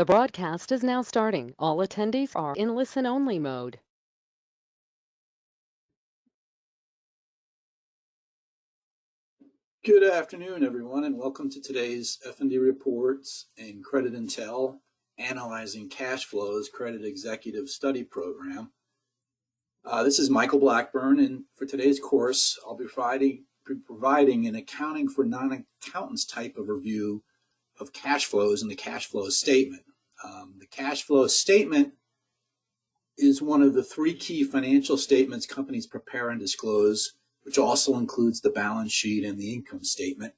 The broadcast is now starting. All attendees are in listen-only mode. Good afternoon, everyone, and welcome to today's F&D Reports and Credit Intel Analyzing Cash Flows Credit Executive Study Program. This is Michael Blackburn, and for today's course, I'll be providing an accounting for non-accountants type of review of cash flows and the cash flow statement. The cash flow statement is one of the three key financial statements companies prepare and disclose, which also includes the balance sheet and the income statement.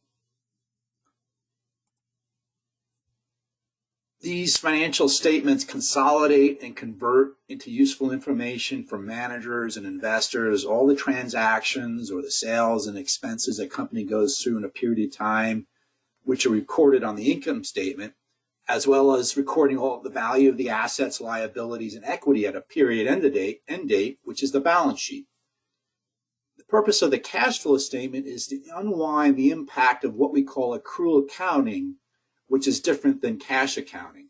These financial statements consolidate and convert into useful information for managers and investors all the transactions or the sales and expenses a company goes through in a period of time, which are recorded on the income statement, as well as recording all the value of the assets, liabilities, and equity at a period end date, which is the balance sheet. The purpose of the cash flow statement is to unwind the impact of what we call accrual accounting, which is different than cash accounting.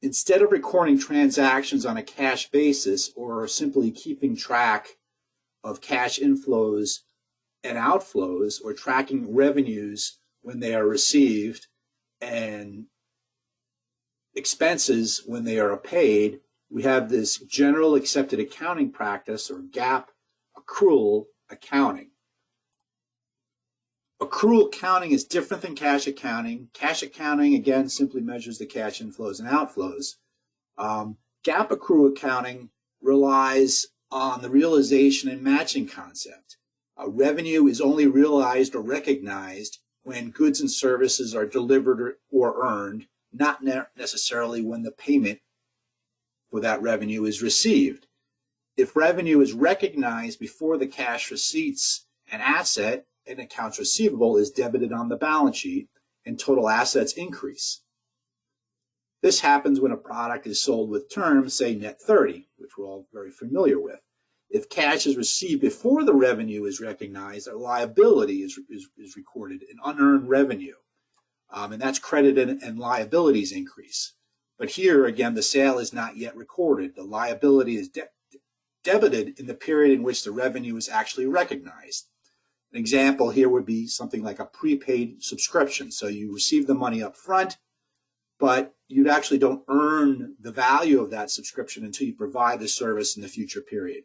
Instead of recording transactions on a cash basis or simply keeping track of cash inflows and outflows or tracking revenues when they are received and expenses when they are paid, we have this general accepted accounting practice, or GAAP, accrual accounting. Accrual accounting is different than cash accounting. Cash accounting, again, simply measures the cash inflows and outflows. GAAP accrual accounting relies on the realization and matching concept. Revenue is only realized or recognized when goods and services are delivered or earned, not necessarily when the payment for that revenue is received. If revenue is recognized before the cash receipts, an asset and accounts receivable is debited on the balance sheet and total assets increase. This happens when a product is sold with terms, say net 30, which we're all very familiar with. If cash is received before the revenue is recognized, a liability is recorded, an unearned revenue, and that's credit and liabilities increase. But here, again, the sale is not yet recorded. The liability is debited in the period in which the revenue is actually recognized. An example here would be something like a prepaid subscription. So you receive the money up front, but you actually don't earn the value of that subscription until you provide the service in the future period.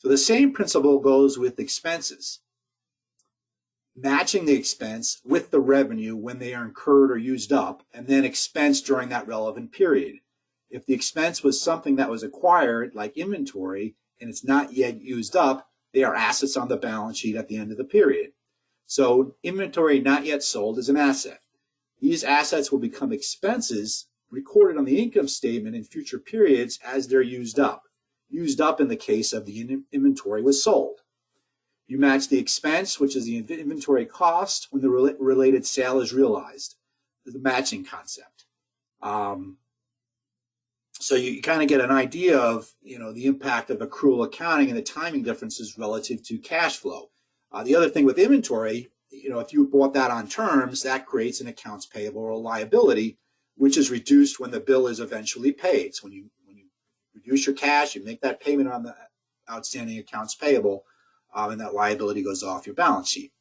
So the same principle goes with expenses. Matching the expense with the revenue when they are incurred or used up, and then expense during that relevant period. If the expense was something that was acquired, like inventory, and it's not yet used up, they are assets on the balance sheet at the end of the period. So inventory not yet sold is an asset. These assets will become expenses recorded on the income statement in future periods as they're used up. Used up in the case of the inventory was sold. You match the expense, which is the inventory cost, when the related sale is realized, the matching concept. So you kind of get an idea of, the impact of accrual accounting and the timing differences relative to cash flow. The other thing with inventory, if you bought that on terms, that creates an accounts payable or a liability, which is reduced when the bill is eventually paid. So when you reduce your cash, you make that payment on the outstanding accounts payable, and that liability goes off your balance sheet.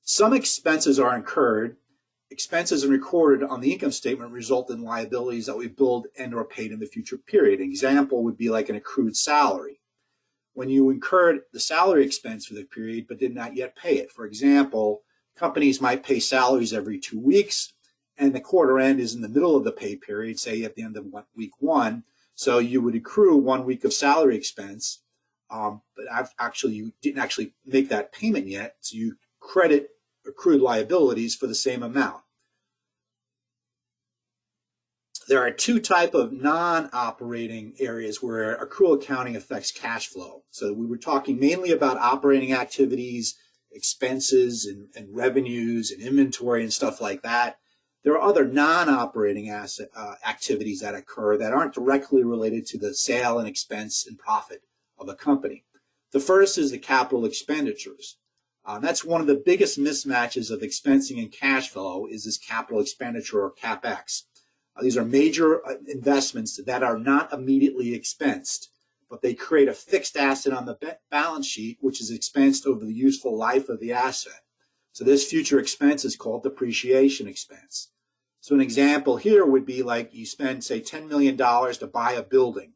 Some expenses are incurred. Expenses are recorded on the income statement result in liabilities that we billed and or paid in the future period. An example would be like an accrued salary. When you incurred the salary expense for the period but did not yet pay it. For example, companies might pay salaries every 2 weeks, and the quarter end is in the middle of the pay period, say at the end of week 1. So you would accrue 1 week of salary expense, but actually you didn't actually make that payment yet, so you credit accrued liabilities for the same amount. There are two types of non-operating areas where accrual accounting affects cash flow. So we were talking mainly about operating activities, expenses and revenues and inventory and stuff like that. There are other non-operating activities that occur that aren't directly related to the sale and expense and profit of a company. The first is the capital expenditures. That's one of the biggest mismatches of expensing and cash flow is this capital expenditure or CapEx. These are major investments that are not immediately expensed, but they create a fixed asset on the balance sheet, which is expensed over the useful life of the asset. So this future expense is called depreciation expense. So an example here would be like you spend, say, $10 million to buy a building.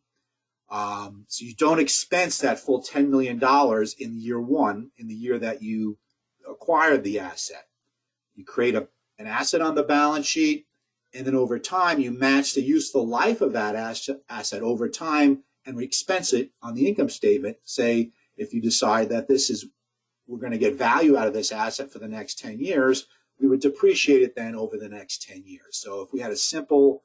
So you don't expense that full $10 million in year one, in the year that you acquired the asset. You create an asset on the balance sheet, and then over time you match the useful life of that asset over time and we expense it on the income statement. Say if you decide that we're going to get value out of this asset for the next 10 years, we would depreciate it then over the next 10 years. So if we had a simple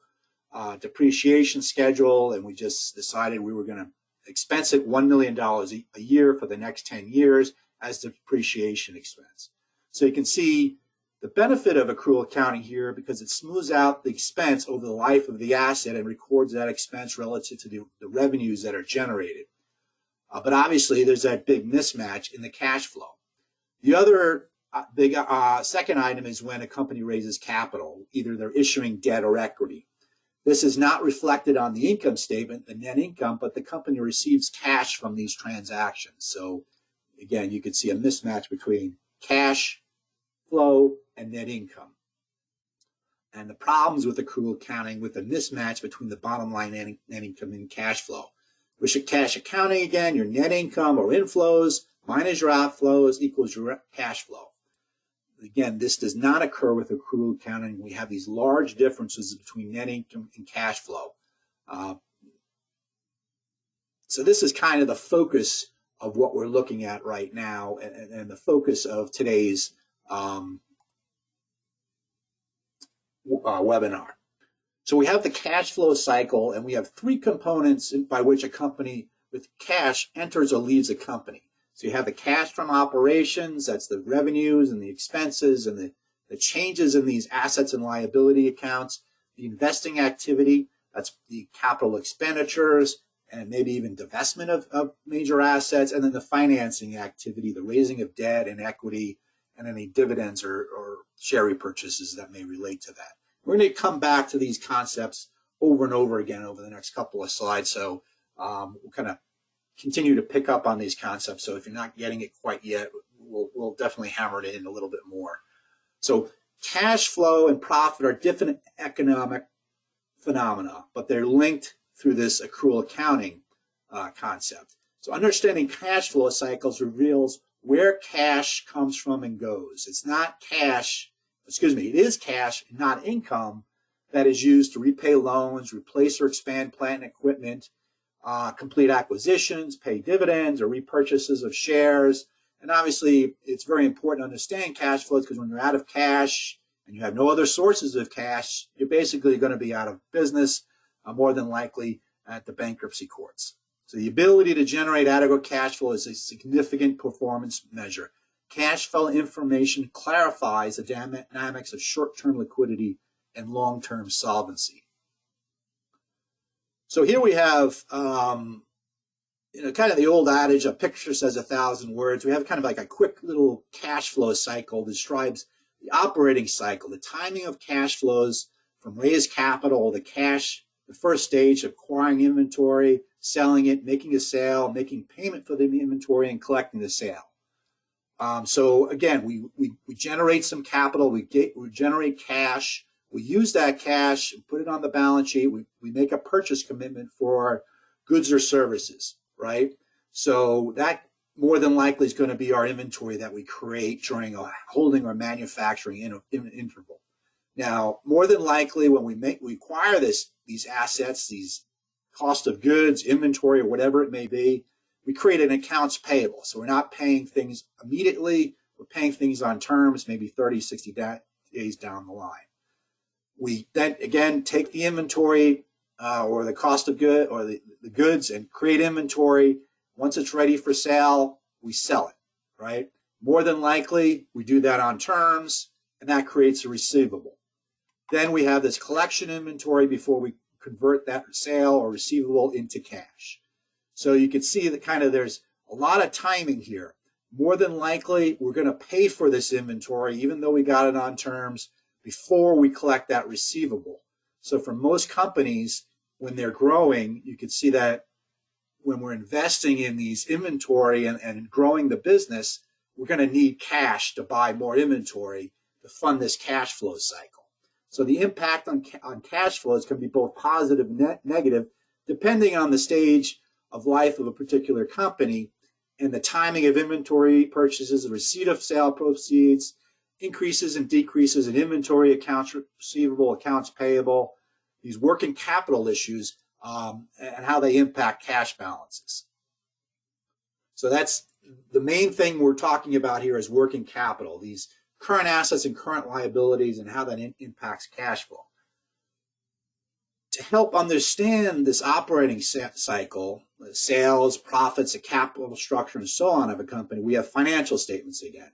depreciation schedule and we just decided we were going to expense it $1 million a year for the next 10 years as depreciation expense. So you can see the benefit of accrual accounting here because it smooths out the expense over the life of the asset and records that expense relative to the revenues that are generated. But obviously there's that big mismatch in the cash flow. The other big second item is when a company raises capital, either they're issuing debt or equity. This is not reflected on the income statement, the net income, but the company receives cash from these transactions. So again, you could see a mismatch between cash flow and net income. And the problems with accrual accounting with the mismatch between the bottom line net income and cash flow. With cash accounting, again, your net income or inflows minus your outflows equals your cash flow. Again, this does not occur with accrual accounting. We have these large differences between net income and cash flow. So this is kind of the focus of what we're looking at right now and the focus of today's webinar. So we have the cash flow cycle, and we have three components by which a company with cash enters or leaves a company. So you have the cash from operations, that's the revenues and the expenses and the changes in these assets and liability accounts, the investing activity, that's the capital expenditures and maybe even divestment of major assets, and then the financing activity, the raising of debt and equity, and any dividends or share repurchases that may relate to that. We're going to come back to these concepts over and over again over the next couple of slides, so we'll kind of continue to pick up on these concepts. So if you're not getting it quite yet, we'll definitely hammer it in a little bit more. So cash flow and profit are different economic phenomena, but they're linked through this accrual accounting concept. So understanding cash flow cycles reveals where cash comes from and goes. It's not cash, it is cash, not income, that is used to repay loans, replace or expand plant and equipment, complete acquisitions, pay dividends or repurchases of shares. And obviously, it's very important to understand cash flows because when you're out of cash and you have no other sources of cash, you're basically going to be out of business, more than likely at the bankruptcy courts. So the ability to generate adequate cash flow is a significant performance measure. Cash flow information clarifies the dynamics of short-term liquidity and long-term solvency. So here we have, kind of the old adage, a picture says 1,000 words. We have kind of like a quick little cash flow cycle that describes the operating cycle, the timing of cash flows from raised capital, the first stage of acquiring inventory, selling it, making a sale, making payment for the inventory, and collecting the sale. So again, we generate some capital, we generate cash, we use that cash and put it on the balance sheet. We make a purchase commitment for goods or services, right? So that more than likely is going to be our inventory that we create during a holding or manufacturing interval. Now, more than likely when we acquire these assets, these cost of goods, inventory, or whatever it may be, we create an accounts payable. So we're not paying things immediately. We're paying things on terms, maybe 30, 60 days down the line. We then, again, take the inventory or the cost of good or the goods and create inventory. Once it's ready for sale, we sell it, right? More than likely, we do that on terms, and that creates a receivable. Then we have this collection inventory before we convert that sale or receivable into cash. So you can see that kind of there's a lot of timing here. more than likely we're going to pay for this inventory, even though we got it on terms, before we collect that receivable. So for most companies, when they're growing, you can see that when we're investing in these inventory and growing the business, we're going to need cash to buy more inventory to fund this cash flow cycle. So the impact on cash flows can be both positive and negative, depending on the stage of life of a particular company and the timing of inventory purchases, the receipt of sale proceeds, increases and decreases in inventory, accounts receivable, accounts payable, these working capital issues, and how they impact cash balances. So that's the main thing we're talking about here is working capital, these current assets and current liabilities and how that impacts cash flow. To help understand this operating cycle, the sales, profits, the capital structure, and so on of a company, we have financial statements again.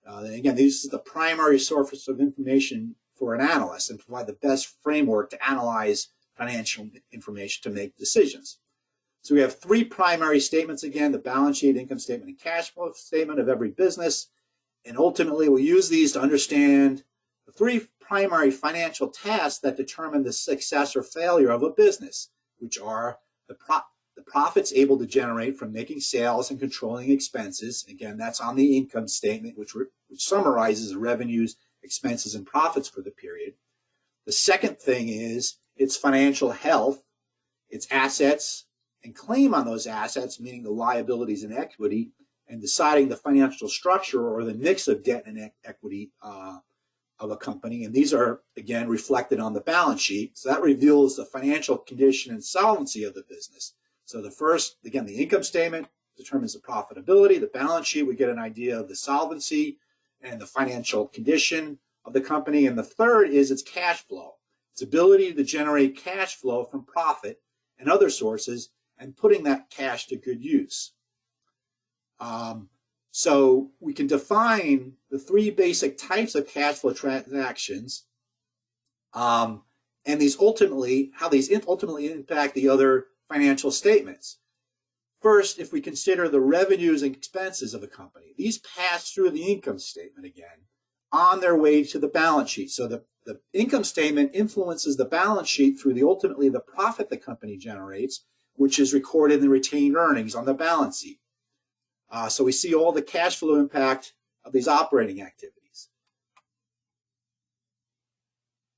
Again, this is the primary source of information for an analyst and provide the best framework to analyze financial information to make decisions. So we have three primary statements again, the balance sheet, income statement, and cash flow statement of every business. And ultimately, we'll use these to understand the three primary financial tasks that determine the success or failure of a business, which are the profits able to generate from making sales and controlling expenses. Again, that's on the income statement, which summarizes the revenues, expenses, and profits for the period. The second thing is its financial health, its assets, and claim on those assets, meaning the liabilities and equity, and deciding the financial structure or the mix of debt and equity of a company. And these are, again, reflected on the balance sheet. So that reveals the financial condition and solvency of the business. So the first, again, the income statement determines the profitability. The balance sheet, we get an idea of the solvency and the financial condition of the company. And the third is its cash flow, its ability to generate cash flow from profit and other sources and putting that cash to good use. So we can define the three basic types of cash flow transactions, and these ultimately, how these ultimately impact the other financial statements. First, if we consider the revenues and expenses of a company, these pass through the income statement again on their way to the balance sheet. So the income statement influences the balance sheet through ultimately the profit the company generates, which is recorded in the retained earnings on the balance sheet. So we see all the cash flow impact of these operating activities.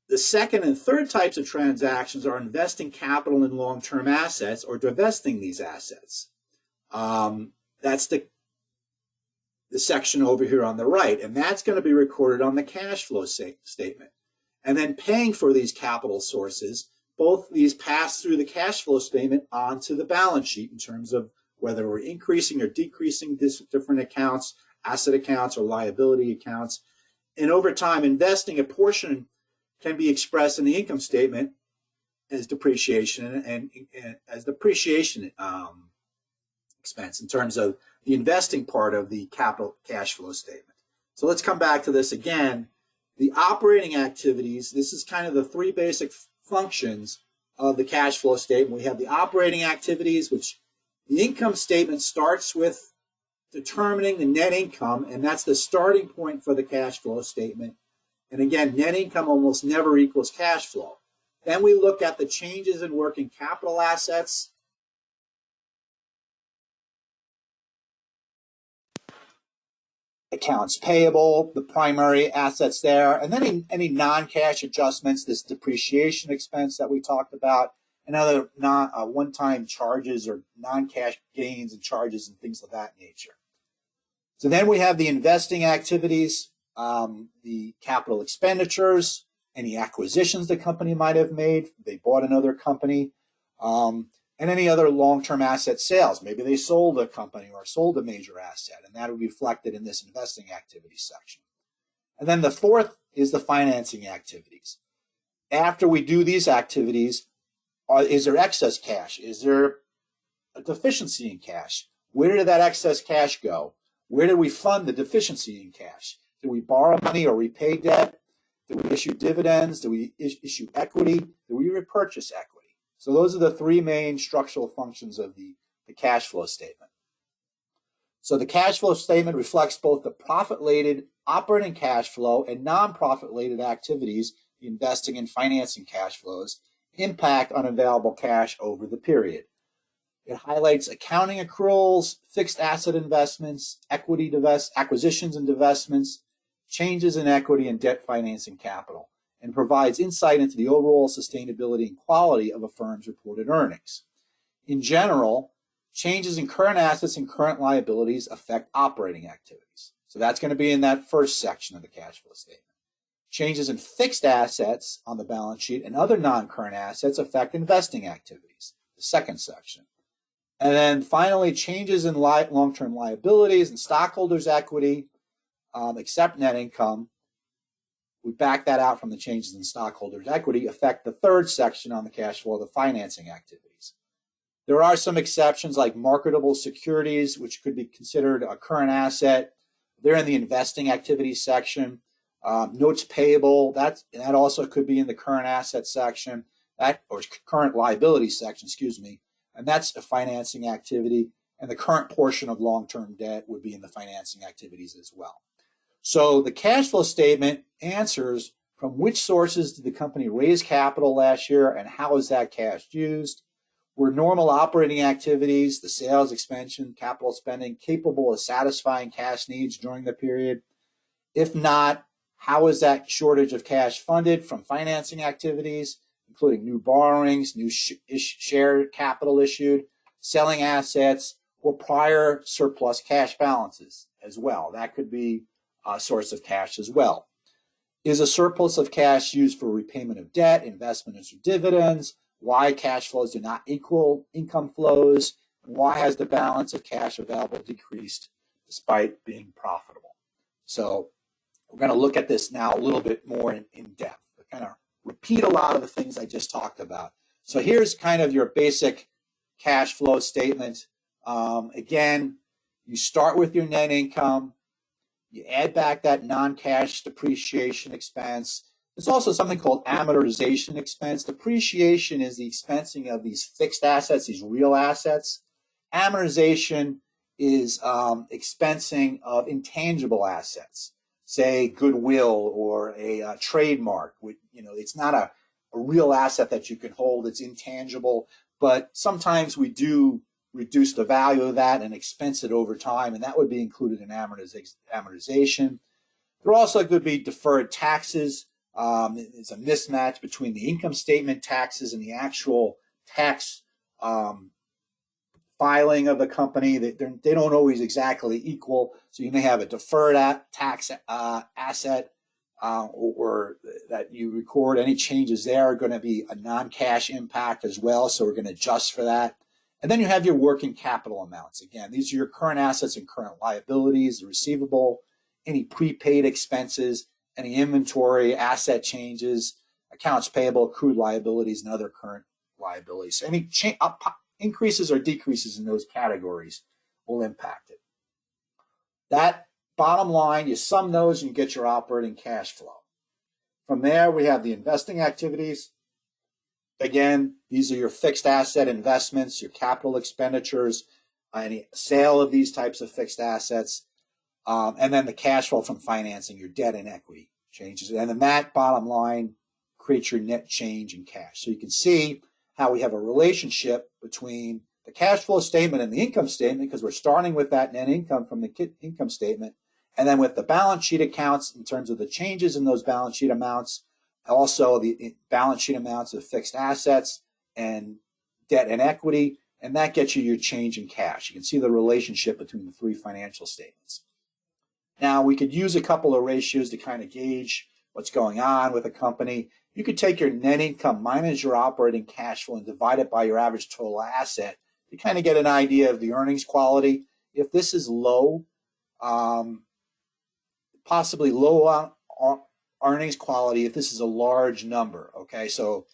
The second and third types of transactions are investing capital in long-term assets or divesting these assets. That's the section over here on the right, and that's going to be recorded on the cash flow statement. And then paying for these capital sources, both these pass through the cash flow statement onto the balance sheet in terms of whether we're increasing or decreasing different accounts, asset accounts or liability accounts. And over time, investing a portion can be expressed in the income statement as depreciation and as depreciation expense in terms of the investing part of the capital cash flow statement. So let's come back to this again. The operating activities, this is kind of the three basic functions of the cash flow statement. We have the operating activities, which the income statement starts with determining the net income, and that's the starting point for the cash flow statement. And again, net income almost never equals cash flow. Then we look at the changes in working capital assets, accounts payable, the primary assets there, and then any non-cash adjustments, this depreciation expense that we talked about, and other one-time charges or non-cash gains and charges and things of that nature. So then we have the investing activities, the capital expenditures, any acquisitions the company might have made, they bought another company, and any other long-term asset sales. Maybe they sold a company or sold a major asset, and that would be reflected in this investing activities section. And then the fourth is the financing activities. After we do these activities, is there excess cash? Is there a deficiency in cash? Where did that excess cash go? Where did we fund the deficiency in cash? Did we borrow money or repay debt? Did we issue dividends? Did we issue equity? Did we repurchase equity? So those are the three main structural functions of the cash flow statement. So the cash flow statement reflects both the profit-related operating cash flow and non-profit-related activities, the investing and financing cash flows, impact on available cash over the period. It highlights accounting accruals, fixed asset investments, equity acquisitions and divestments, changes in equity and debt financing capital, and provides insight into the overall sustainability and quality of a firm's reported earnings. In general, changes in current assets and current liabilities affect operating activities. So that's going to be in that first section of the cash flow statement. Changes in fixed assets on the balance sheet and other non-current assets affect investing activities, the second section. And then finally, changes in long-term liabilities and stockholders' equity, except net income, we back that out from the changes in stockholders' equity, affect the third section on the cash flow, the financing activities. There are some exceptions like marketable securities, which could be considered a current asset. They're in the investing activities section. Notes payable, that also could be in the current asset section, or current liability section, excuse me, and that's a financing activity. And the current portion of long-term debt would be in the financing activities as well. So the cash flow statement answers from which sources did the company raise capital last year and how is that cash used? Were normal operating activities, the sales, expansion, capital spending, capable of satisfying cash needs during the period? If not, how is that shortage of cash funded from financing activities, including new borrowings, new share capital issued, selling assets, or prior surplus cash balances as well? That could be a source of cash as well. Is a surplus of cash used for repayment of debt, investments, or dividends? Why cash flows do not equal income flows? Why has the balance of cash available decreased despite being profitable? So we're going to look at this now a little bit more in depth, but kind of repeat a lot of the things I just talked about. So here's kind of your basic cash flow statement. Again, you start with your net income. You add back that non-cash depreciation expense. There's also something called amortization expense. Depreciation is the expensing of these fixed assets, these real assets. Amortization is expensing of intangible assets, say goodwill or a trademark. It's not a real asset that you can hold. It's intangible, but sometimes we do reduce the value of that and expense it over time, and that would be included in amortization. There also could be deferred taxes. It's a mismatch between the income statement taxes and the actual tax filing of the company. They don't always exactly equal, so you may have a deferred tax asset or that you record. Any changes there are going to be a non-cash impact as well, so we're going to adjust for that. And then you have your working capital amounts. Again, these are your current assets and current liabilities, the receivable, any prepaid expenses, any inventory, asset changes, accounts payable, accrued liabilities, and other current liabilities. So any increases or decreases in those categories will impact it. That bottom line, you sum those and you get your operating cash flow. From there, we have the investing activities. Again, these are your fixed asset investments, your capital expenditures, any sale of these types of fixed assets, and then the cash flow from financing, your debt and equity changes. And then that bottom line creates your net change in cash. So you can see how we have a relationship between the cash flow statement and the income statement, because we're starting with that net income from the income statement, and then with the balance sheet accounts in terms of the changes in those balance sheet amounts, also the balance sheet amounts of fixed assets and debt and equity, and that gets you your change in cash. You can see the relationship between the three financial statements. Now, we could use a couple of ratios to kind of gauge what's going on with a company. You could take your net income minus your operating cash flow and divide it by your average total asset to kind of get an idea of the earnings quality. If this is low, possibly low earnings quality, if this is a large number, okay? So,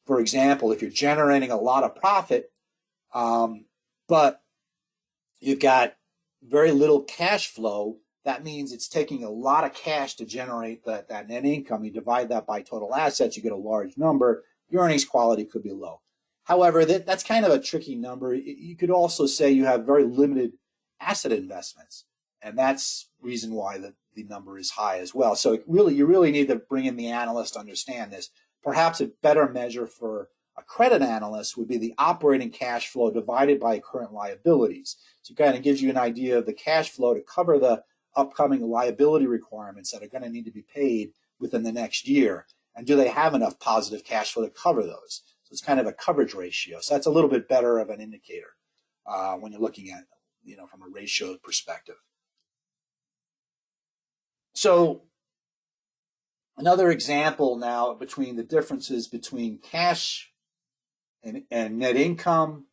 for example, if you're generating a lot of profit, but you've got very little cash flow, that means it's taking a lot of cash to generate that net income. You divide that by total assets, you get a large number. Your earnings quality could be low. However, that's kind of a tricky number. You could also say you have very limited asset investments. And that's reason why the number is high as well. So you really need to bring in the analyst to understand this. Perhaps a better measure for a credit analyst would be the operating cash flow divided by current liabilities. So it kind of gives you an idea of the cash flow to cover the upcoming liability requirements that are going to need to be paid within the next year. And do they have enough positive cash flow to cover those? So it's kind of a coverage ratio. So that's a little bit better of an indicator when you're looking at, from a ratio perspective. So another example now between the differences between cash and net income.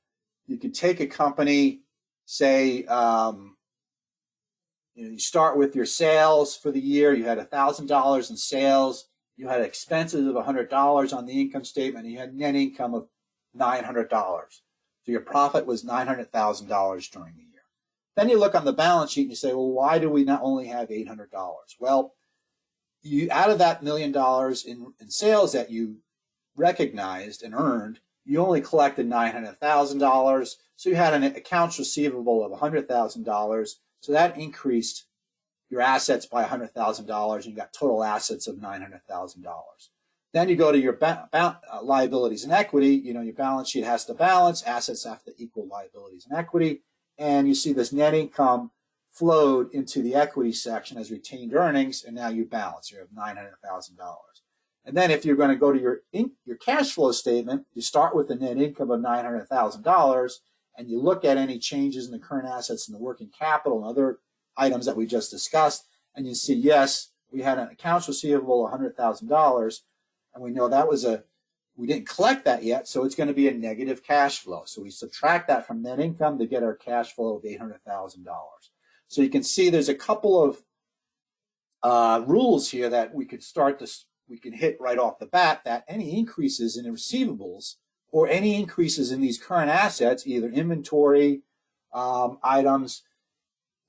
You could take a company, say, you start with your sales for the year. You had $1,000 in sales. You had expenses of $100 on the income statement. And you had net income of $900. So your profit was $900,000 during the year. Then you look on the balance sheet and you say, well, why do we not only have $800? Well, out of that $1 million in sales that you recognized and earned, you only collected $900,000. So you had an accounts receivable of $100,000. So that increased your assets by $100,000, and you got total assets of $900,000. Then you go to your liabilities and equity. Your balance sheet has to balance, assets have to equal liabilities and equity, and you see this net income flowed into the equity section as retained earnings, and now you balance. You have $900,000. And then if you're going to go to your cash flow statement, you start with the net income of $900,000, and you look at any changes in the current assets and the working capital and other items that we just discussed, and you see, yes, we had an accounts receivable of $100,000, and we know that we didn't collect that yet, so it's going to be a negative cash flow. So we subtract that from net income to get our cash flow of $800,000. So you can see there's a couple of rules here that we can hit right off the bat, that any increases in the receivables or any increases in these current assets, either inventory items,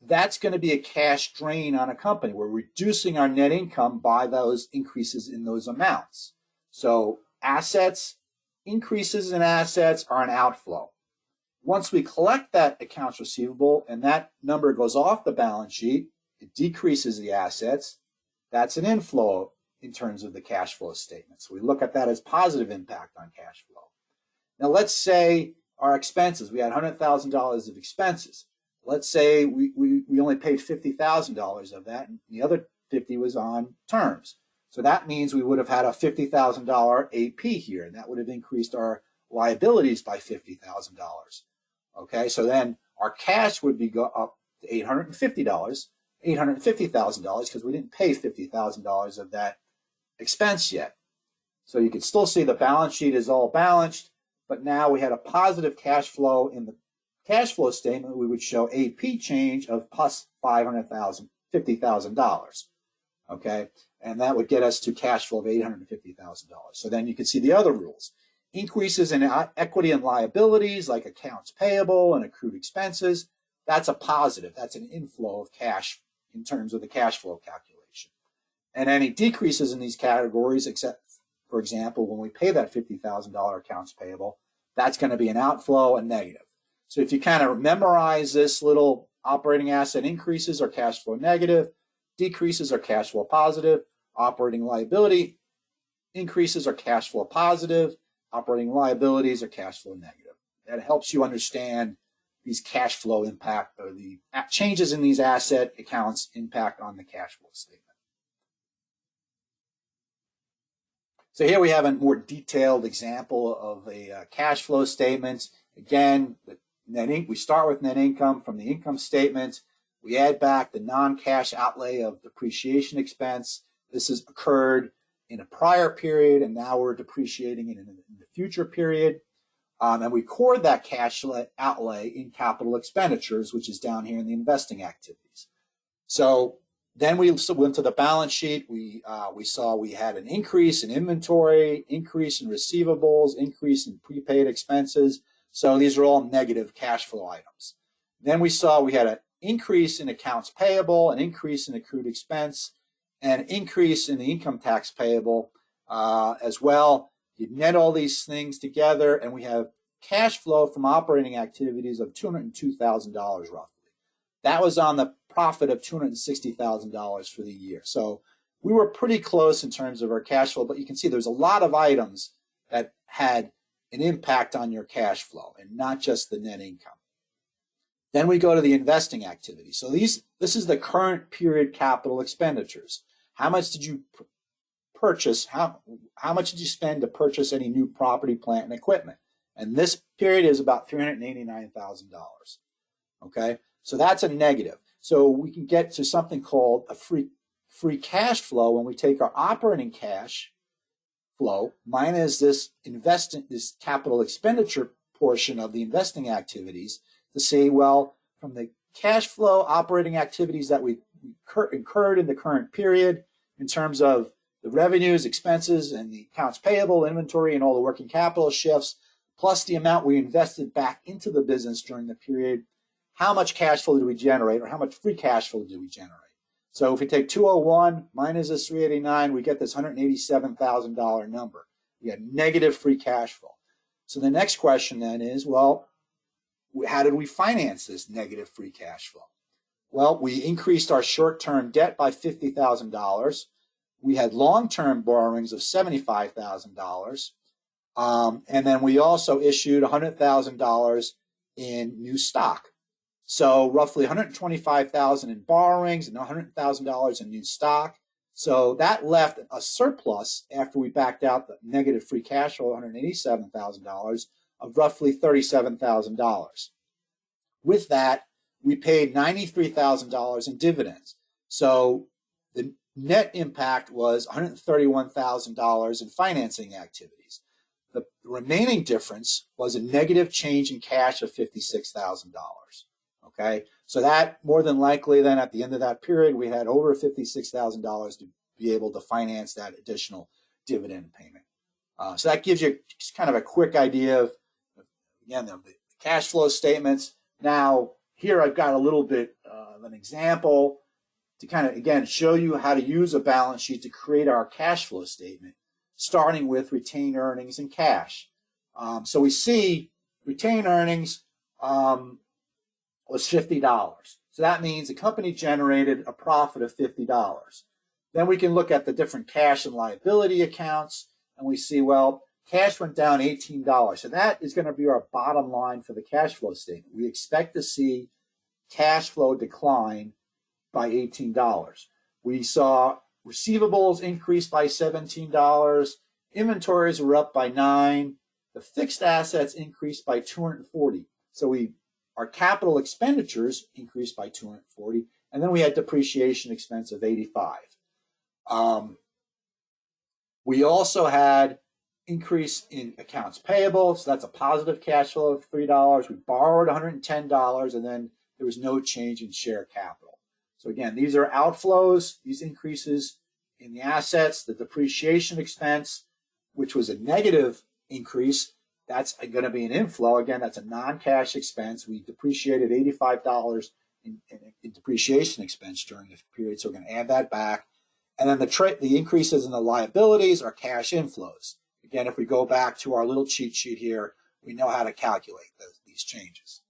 that's going to be a cash drain on a company. We're reducing our net income by those increases in those amounts. So increases in assets are an outflow. Once we collect that accounts receivable and that number goes off the balance sheet, it decreases the assets. That's an inflow in terms of the cash flow statement. So we look at that as positive impact on cash flow. Now let's say our expenses, we had $100,000 of expenses. Let's say we only paid $50,000 of that, and the other $50,000 was on terms. So that means we would have had a $50,000 AP here, and that would have increased our liabilities by $50,000. Okay, so then our cash would be go up to $850,000, because we didn't pay $50,000 of that expense yet. So you can still see the balance sheet is all balanced, but now we had a positive cash flow. In the cash flow statement, we would show AP change of plus $50,000. Okay, and that would get us to cash flow of $850,000. So then you can see the other rules. Increases in equity and liabilities like accounts payable and accrued expenses, that's a positive. That's an inflow of cash in terms of the cash flow calculation. And any decreases in these categories, except, for example, when we pay that $50,000 accounts payable, that's going to be an outflow, a negative. So if you kind of memorize this little operating asset increases are cash flow negative, decreases are cash flow positive, operating liability increases are cash flow positive, operating liabilities are cash flow negative. That helps you understand these cash flow impact, or the changes in these asset accounts impact on the cash flow statement. So here we have a more detailed example of a cash flow statement. Again, we start with net income from the income statement. We add back the non-cash outlay of depreciation expense. This has occurred in a prior period, and now we're depreciating it in the future period. And we record that cash outlay in capital expenditures, which is down here in the investing activities. So then we went to the balance sheet. We saw we had an increase in inventory, increase in receivables, increase in prepaid expenses. So these are all negative cash flow items. Then we saw we had an increase in accounts payable, an increase in accrued expense, and an increase in the income tax payable as well. You net all these things together, and we have cash flow from operating activities of $202,000 roughly. That was on the profit of $260,000 for the year. So we were pretty close in terms of our cash flow, but you can see there's a lot of items that had an impact on your cash flow and not just the net income. Then we go to the investing activity. So this is the current period capital expenditures. How much did you purchase? How much did you spend to purchase any new property, plant, and equipment? And this period is about $389,000. Okay, so that's a negative. So we can get to something called a free cash flow when we take our operating cash flow minus this capital expenditure portion of the investing activities to say, well, from the cash flow operating activities that we incurred in the current period in terms of the revenues, expenses, and the accounts payable, inventory, and all the working capital shifts, plus the amount we invested back into the business during the period, how much cash flow do we generate, or how much free cash flow do we generate? So if we take 201 minus this 389, we get this $187,000 number. We have negative free cash flow. So the next question then is, well, how did we finance this negative free cash flow? Well, we increased our short-term debt by $50,000. We had long-term borrowings of $75,000. And then we also issued $100,000 in new stock. So roughly $125,000 in borrowings and $100,000 in new stock. So that left a surplus after we backed out the negative free cash flow, $187,000, of roughly $37,000. With that, we paid $93,000 in dividends. So the net impact was $131,000 in financing activities. The remaining difference was a negative change in cash of $56,000. Okay, so that more than likely then at the end of that period, we had over $56,000 to be able to finance that additional dividend payment. So that gives you just kind of a quick idea of, again, the cash flow statements. Now, here I've got a little bit of an example to kind of, again, show you how to use a balance sheet to create our cash flow statement, starting with retained earnings and cash. So we see retained earnings was $50. So that means the company generated a profit of $50. Then we can look at the different cash and liability accounts, and we see, well, cash went down $18. So that is going to be our bottom line for the cash flow statement. We expect to see cash flow decline by $18. We saw receivables increase by $17. Inventories were up by $9. The fixed assets increased by $240. So our capital expenditures increased by $240, and then we had depreciation expense of $85. We also had increase in accounts payable, so that's a positive cash flow of $3. We borrowed $110, and then there was no change in share capital. So again, these are outflows, these increases in the assets, the depreciation expense, which was a negative increase. That's going to be an inflow. Again, that's a non-cash expense. We depreciated $85 in depreciation expense during this period, so we're going to add that back. And then the increases in the liabilities are cash inflows. Again, if we go back to our little cheat sheet here, we know how to calculate these changes.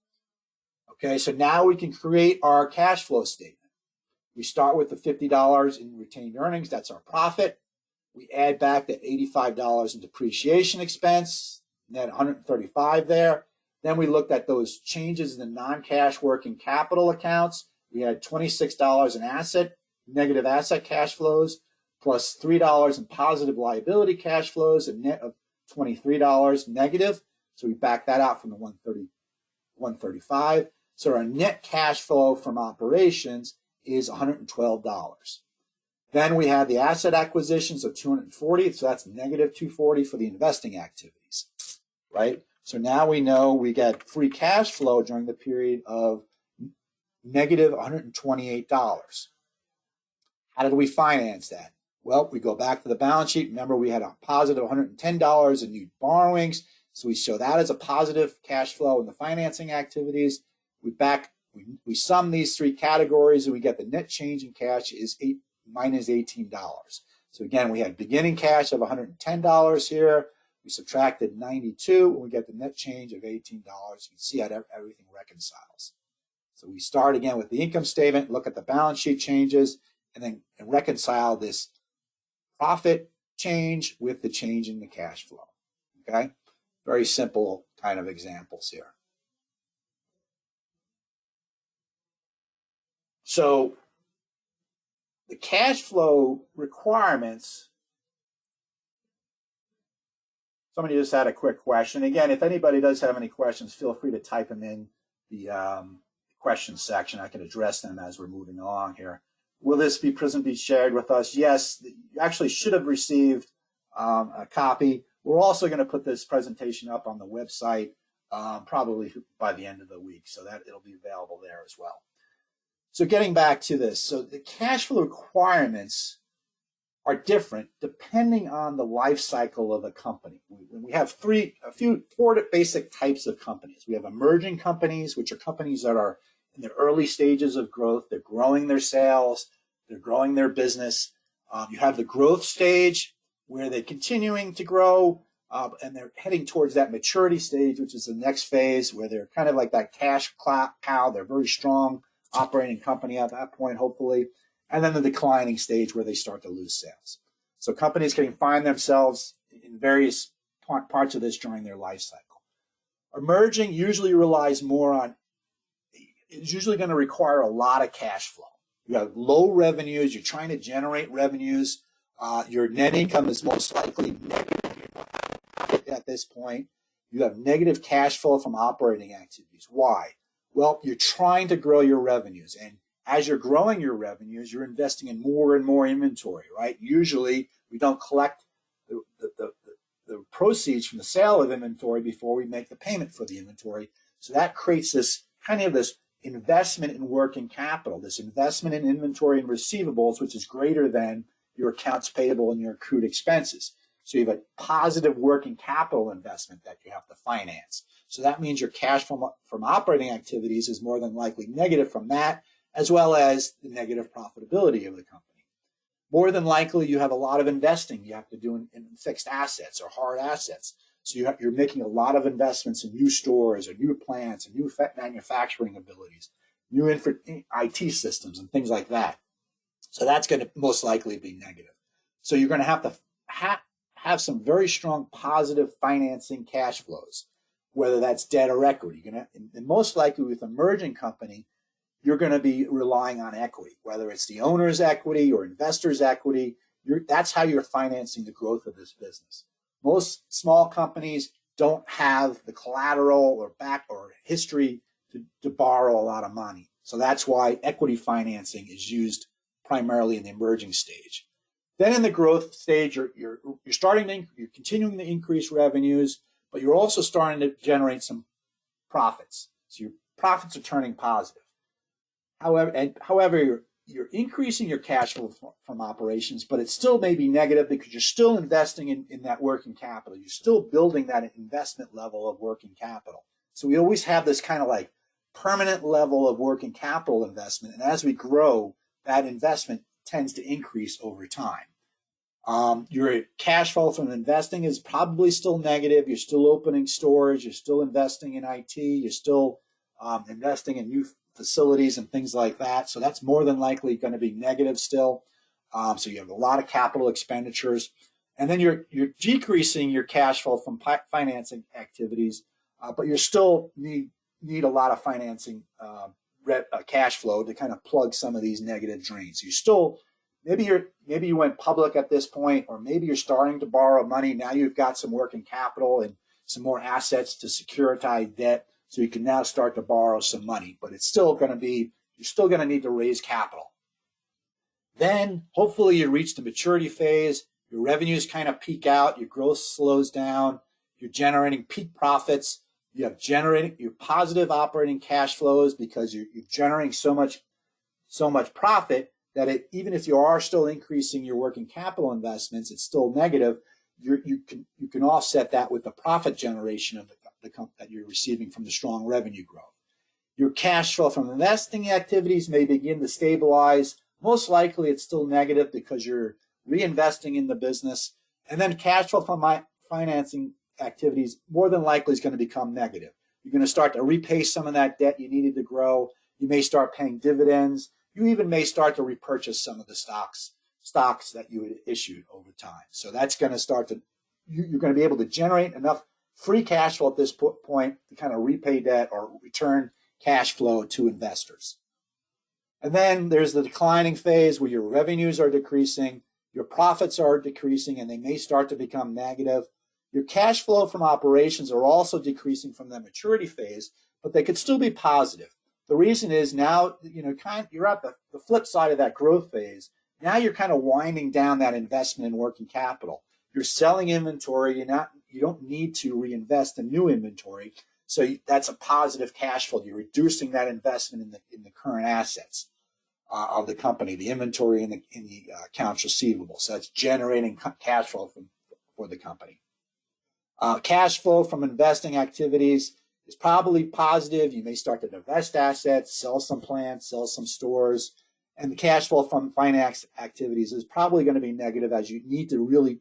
Okay, so now we can create our cash flow statement. We start with the $50 in retained earnings. That's our profit. We add back that $85 in depreciation expense. Net $135 there. Then we looked at those changes in the non-cash working capital accounts. We had $26 in negative asset cash flows, plus $3 in positive liability cash flows, a net of $23 negative. So we back that out from the $135. So our net cash flow from operations is $112. Then we had the asset acquisitions of $240. So that's negative $240 for the investing activities. Right? So now we know we get free cash flow during the period of negative $128. How did we finance that? Well, we go back to the balance sheet. Remember, we had a positive $110 in new borrowings. So we show that as a positive cash flow in the financing activities. We sum these three categories and we get the net change in cash is minus $18. So again, we had beginning cash of $110 here. We subtracted 92 and we get the net change of $18. You can see how everything reconciles. So we start again with the income statement, look at the balance sheet changes, and then reconcile this profit change with the change in the cash flow. Okay? Very simple kind of examples here. So the cash flow requirements, somebody just had a quick question. Again, if anybody does have any questions, feel free to type them in the questions section. I can address them as we're moving along here. Will this present be shared with us? Yes, you actually should have received a copy. We're also going to put this presentation up on the website probably by the end of the week, so that it'll be available there as well. So getting back to this, so the cash flow requirements are different depending on the life cycle of a company. We have four basic types of companies. We have emerging companies, which are companies that are in the early stages of growth. They're growing their sales, they're growing their business. You have the growth stage where they're continuing to grow and they're heading towards that maturity stage, which is the next phase where they're kind of like that cash cow. They're very strong operating company at that point, hopefully. And then the declining stage where they start to lose sales. So companies can find themselves in various parts of this during their life cycle. Emerging usually relies more on, it's usually going to require a lot of cash flow. You have low revenues, you're trying to generate revenues, your net income is most likely negative at this point. You have negative cash flow from operating activities. Why? Well, you're trying to grow your revenues, and as you're growing your revenues, you're investing in more and more inventory, right? Usually, we don't collect the proceeds from the sale of inventory before we make the payment for the inventory. So that creates this kind of this investment in working capital, this investment in inventory and receivables, which is greater than your accounts payable and your accrued expenses. So you have a positive working capital investment that you have to finance. So that means your cash from operating activities is more than likely negative from that, as well as the negative profitability of the company. More than likely, you have a lot of investing you have to do in fixed assets or hard assets. So you're making a lot of investments in new stores or new plants and new manufacturing abilities, new IT systems and things like that. So that's going to most likely be negative. So you're going to have to have some very strong positive financing cash flows, whether that's debt or equity. And most likely with emerging company, you're going to be relying on equity, whether it's the owner's equity or investor's equity. That's how you're financing the growth of this business. Most small companies don't have the collateral or history to borrow a lot of money. So that's why equity financing is used primarily in the emerging stage. Then in the growth stage, you're continuing to increase revenues, but you're also starting to generate some profits. So your profits are turning positive. However, you're increasing your cash flow from operations, but it still may be negative because you're still investing in that working capital. You're still building that investment level of working capital. So we always have this kind of like permanent level of working capital investment. And as we grow, that investment tends to increase over time. Your cash flow from investing is probably still negative. You're still opening stores. You're still investing in IT. You're still investing in new facilities and things like that. So that's more than likely going to be negative still. So you have a lot of capital expenditures. And then you're decreasing your cash flow from financing activities, but you still need a lot of financing cash flow to kind of plug some of these negative drains. You still maybe you went public at this point, or maybe you're starting to borrow money. Now you've got some working capital and some more assets to securitize debt, so you can now start to borrow some money. But it's still going to be, you're still going to need to raise capital. Then hopefully you reach the maturity phase. Your revenues kind of peak out. Your growth slows down. You're generating peak profits. You have generating your positive operating cash flows because you're generating so much profit that even if you are still increasing your working capital investments, it's still negative. You can offset that with the profit generation of the company that you're receiving from the strong revenue growth. Your cash flow from investing activities may begin to stabilize. Most likely, it's still negative because you're reinvesting in the business, and then cash flow from financing activities more than likely is going to become negative. You're going to start to repay some of that debt you needed to grow. You may start paying dividends. You even may start to repurchase some of the stocks that you had issued over time. So that's going to start to, you're going to be able to generate enough free cash flow at this point to kind of repay debt or return cash flow to investors. And then there's the declining phase where your revenues are decreasing, your profits are decreasing, and they may start to become negative. Your cash flow from operations are also decreasing from that maturity phase, but they could still be positive. The reason is now, you're at the flip side of that growth phase. Now you're kind of winding down that investment in working capital. You're selling inventory. You don't need to reinvest in new inventory. So that's a positive cash flow. You're reducing that investment in the current assets of the company, the inventory and the accounts receivable. So that's generating cash flow for the company. Cash flow from investing activities is probably positive. You may start to divest assets, sell some plants, sell some stores. And the cash flow from finance activities is probably going to be negative, as you need to really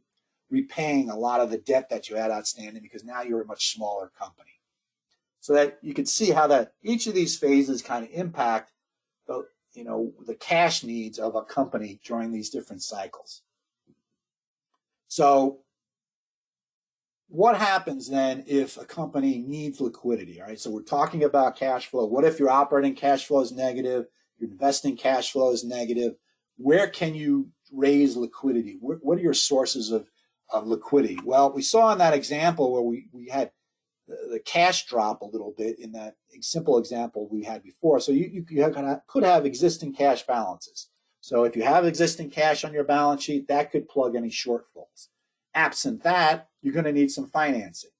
repaying a lot of the debt that you had outstanding, because now you're a much smaller company. So that you can see how that each of these phases kind of impact the cash needs of a company during these different cycles. So what happens then if a company needs liquidity? All right, so we're talking about cash flow. What if your operating cash flow is negative, your investing cash flow is negative? Where can you raise liquidity? What are your sources of liquidity? Well, we saw in that example where we had the cash drop a little bit in that simple example we had before. So you could have existing cash balances. So if you have existing cash on your balance sheet, that could plug any shortfalls. Absent that, you're going to need some financing.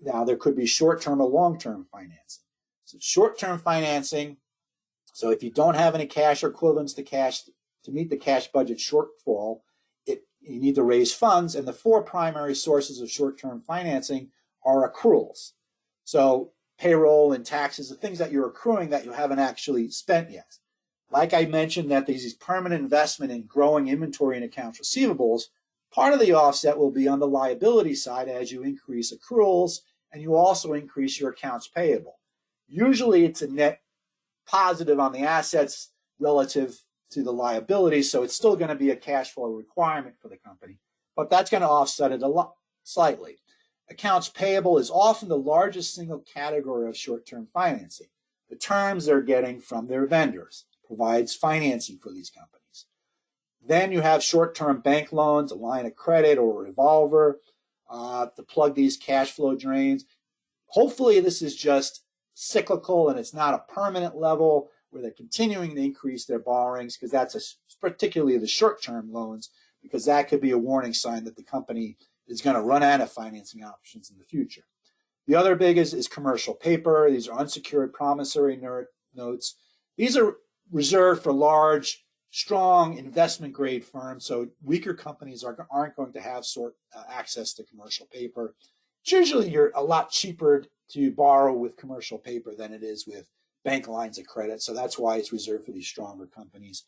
Now, there could be short-term or long-term financing. So short-term financing, so if you don't have any cash or equivalents to cash to meet the cash budget shortfall, you need to raise funds, and the four primary sources of short-term financing are accruals. So payroll and taxes, the things that you're accruing that you haven't actually spent yet. Like I mentioned, that there's permanent investment in growing inventory and accounts receivables. Part of the offset will be on the liability side as you increase accruals and you also increase your accounts payable. Usually it's a net positive on the assets relative to the liabilities, so it's still going to be a cash flow requirement for the company, but that's going to offset it slightly. Accounts payable is often the largest single category of short-term financing. The terms they're getting from their vendors provides financing for these companies. Then you have short-term bank loans, a line of credit or a revolver to plug these cash flow drains. Hopefully this is just cyclical and it's not a permanent level where they're continuing to increase their borrowings, because that's particularly the short-term loans, because that could be a warning sign that the company is going to run out of financing options in the future. The other big is commercial paper. These are unsecured promissory notes. These are reserved for large, strong investment-grade firms, so weaker companies aren't going to have access to commercial paper. It's usually you're a lot cheaper to borrow with commercial paper than it is with bank lines of credit, so that's why it's reserved for these stronger companies.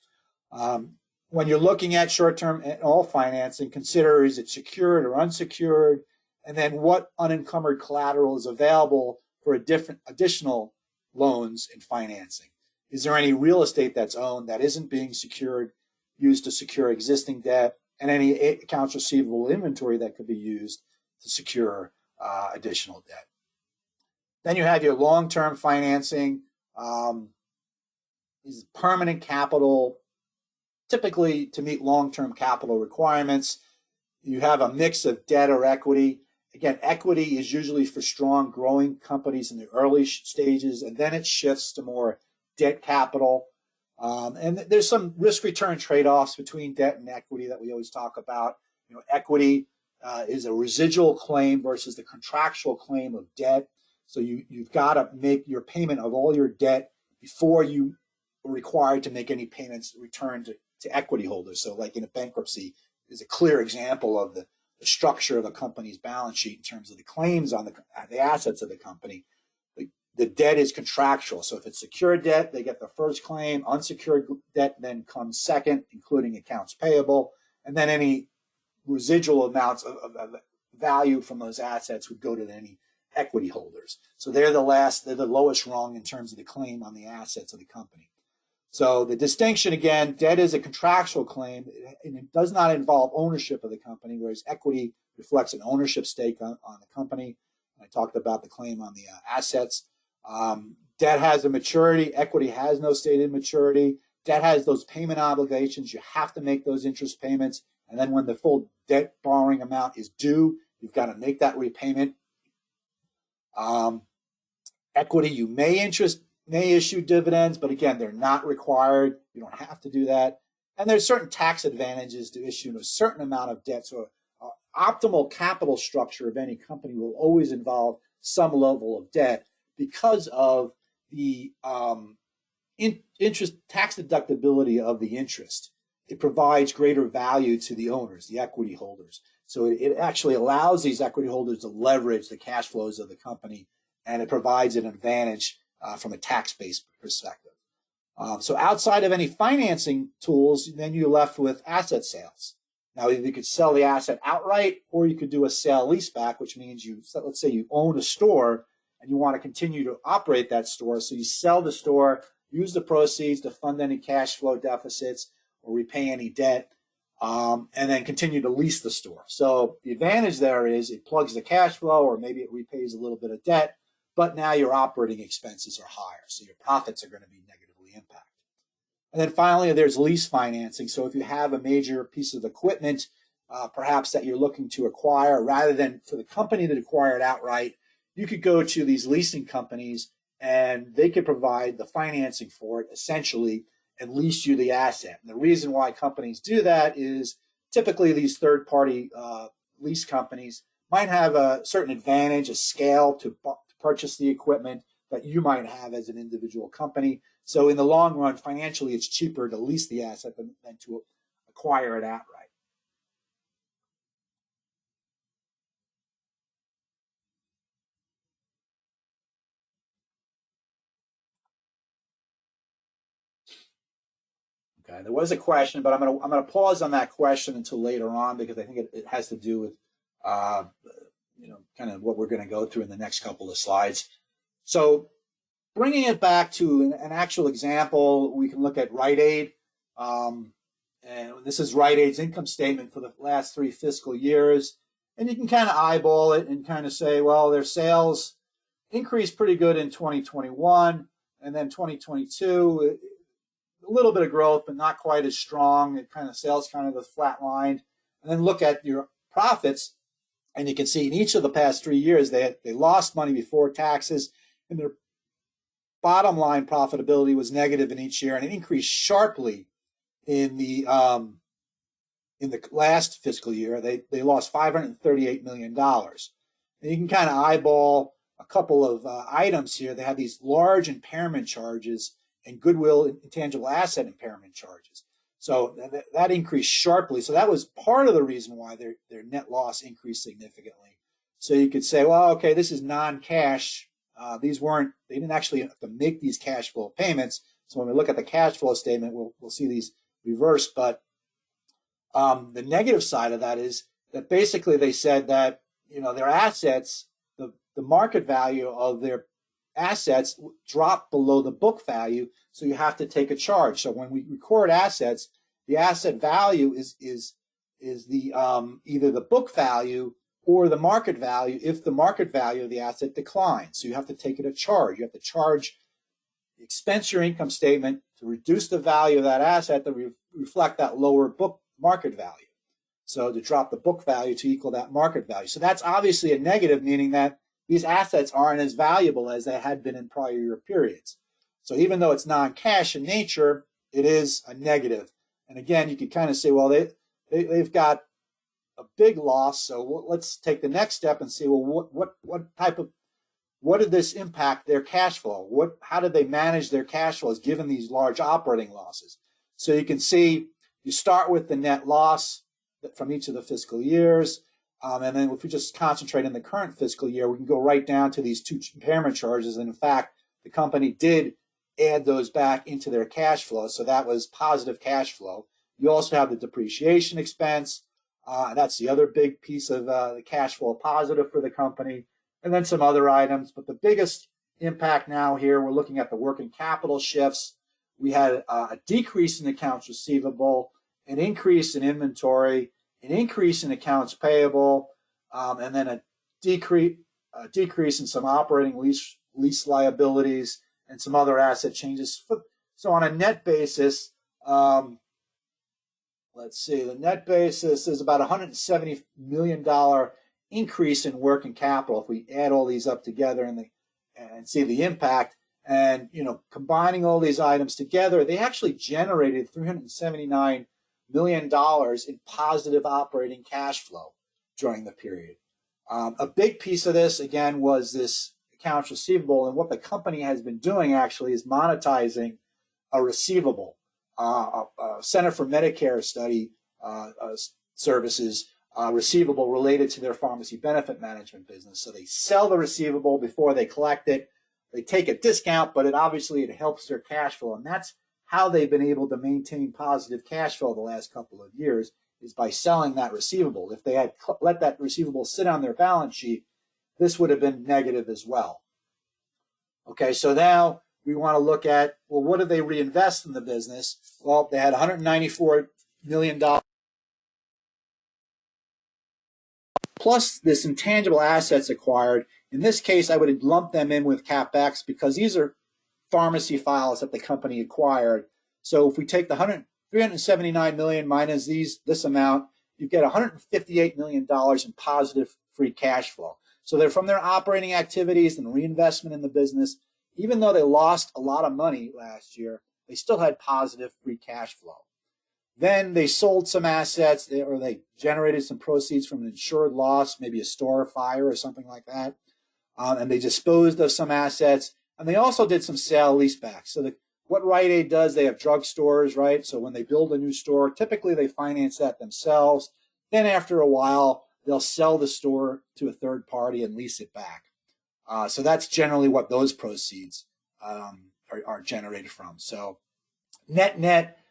When you're looking at short-term and all financing, consider, is it secured or unsecured? And then what unencumbered collateral is available for additional loans and financing? Is there any real estate that's owned that isn't being secured, used to secure existing debt, and any accounts receivable inventory that could be used to secure additional debt? Then you have your long-term financing. Is permanent capital, typically to meet long-term capital requirements. You have a mix of debt or equity. Again, equity is usually for strong growing companies in the early stages, and then it shifts to more debt capital. And there's some risk-return trade-offs between debt and equity that we always talk about. Equity is a residual claim versus the contractual claim of debt. So you've got to make your payment of all your debt before you are required to make any payments return to equity holders. So like in a bankruptcy is a clear example of the structure of a company's balance sheet in terms of the claims on the assets of the company. The debt is contractual. So if it's secured debt, they get the first claim. Unsecured debt then comes second, including accounts payable. And then any residual amounts of value from those assets would go to any equity holders. So they're the lowest rung in terms of the claim on the assets of the company. So the distinction, again, debt is a contractual claim, and it does not involve ownership of the company, whereas equity reflects an ownership stake on the company. I talked about the claim on the assets. Debt has a maturity. Equity has no stated maturity. Debt has those payment obligations. You have to make those interest payments. And then when the full debt borrowing amount is due, you've got to make that repayment. Equity, you may issue dividends, but again, they're not required. You don't have to do that. And there's certain tax advantages to issuing a certain amount of debt. So optimal capital structure of any company will always involve some level of debt because of the interest tax deductibility of the interest. It provides greater value to the owners, the equity holders. So it actually allows these equity holders to leverage the cash flows of the company, and it provides an advantage from a tax-based perspective. So outside of any financing tools, then you're left with asset sales. Now, you could sell the asset outright, or you could do a sale leaseback, which means let's say you own a store and you want to continue to operate that store. So you sell the store, use the proceeds to fund any cash flow deficits or repay any debt, and then continue to lease the store. So the advantage there is it plugs the cash flow, or maybe it repays a little bit of debt, but now your operating expenses are higher, so your profits are going to be negatively impacted. And then finally, there's lease financing. So if you have a major piece of equipment, perhaps that you're looking to acquire, rather than for the company to acquire it outright, you could go to these leasing companies and they could provide the financing for it, essentially, and lease you the asset. And the reason why companies do that is typically these third-party lease companies might have a certain advantage, a scale to purchase the equipment that you might have as an individual company. So in the long run, financially, it's cheaper to lease the asset than to acquire it outright. Okay, there was a question, but I'm gonna pause on that question until later on because I think it has to do with kind of what we're going to go through in the next couple of slides. So bringing it back to an actual example, we can look at Rite Aid. And this is Rite Aid's income statement for the last 3 fiscal years. And you can kind of eyeball it and kind of say, well, their sales increased pretty good in 2021. And then 2022, a little bit of growth, but not quite as strong. It kind of sales kind of was flatlined. And then look at your profits. And you can see in each of the past 3 years, they lost money before taxes, and their bottom line profitability was negative in each year, and it increased sharply in the last fiscal year. They lost $538 million. And you can kind of eyeball a couple of items here. They have these large impairment charges and goodwill and intangible asset impairment charges. So that increased sharply. So that was part of the reason why their net loss increased significantly. So you could say, well, okay, this is non-cash. They didn't actually have to make these cash flow payments. So when we look at the cash flow statement, we'll see these reversed. But the negative side of that is that basically they said that their assets, the market value of their assets dropped below the book value, so you have to take a charge. So when we record assets, the asset value is the either the book value or the market value if the market value of the asset declines. So you have to take it a charge. You have to expense your income statement to reduce the value of that asset to reflect that lower book market value. So to drop the book value to equal that market value. So that's obviously a negative, meaning that these assets aren't as valuable as they had been in prior year periods. So even though it's non-cash in nature, it is a negative. And again, you could kind of say, well, they've got a big loss. So let's take the next step and see, well, what did this impact their cash flow? How did they manage their cash flows given these large operating losses? So you can see you start with the net loss from each of the fiscal years. And then if we just concentrate in the current fiscal year, we can go right down to these 2 impairment charges. And in fact, the company did add those back into their cash flow. So that was positive cash flow. You also have the depreciation expense. That's the other big piece of the cash flow positive for the company. and then some other items. But the biggest impact now here, we're looking at the working capital shifts. We had a decrease in accounts receivable, an increase in inventory, an increase in accounts payable, and then a decrease in some operating lease liabilities and some other asset changes. So on a net basis, let's see, the net basis is about $170 million increase in working capital if we add all these up together and see the impact. And, combining all these items together, they actually generated $379 million in positive operating cash flow during the period. A big piece of this, again, was this accounts receivable. And what the company has been doing actually is monetizing a receivable. Center for Medicare study services receivable related to their pharmacy benefit management business. So they sell the receivable before they collect it. They take a discount, but it helps their cash flow. And that's how they've been able to maintain positive cash flow the last couple of years, is by selling that receivable. If they had let that receivable sit on their balance sheet, this would have been negative as well. Okay, so now we want to look at, well, what did they reinvest in the business? Well, they had $194 million plus this intangible assets acquired. In this case, I would lump them in with CapEx because these are pharmacy files that the company acquired. So if we take the $379 million minus this amount, you get $158 million in positive free cash flow. So they're from their operating activities and reinvestment in the business. Even though they lost a lot of money last year, they still had positive free cash flow. Then they sold some assets, they generated some proceeds from an insured loss, maybe a store fire or something like that. And they disposed of some assets. And they also did some sale leasebacks. So what Rite Aid does, they have drugstores, right? So when they build a new store, typically they finance that themselves. Then after a while, they'll sell the store to a third party and lease it back. So that's generally what those proceeds are generated from. So net,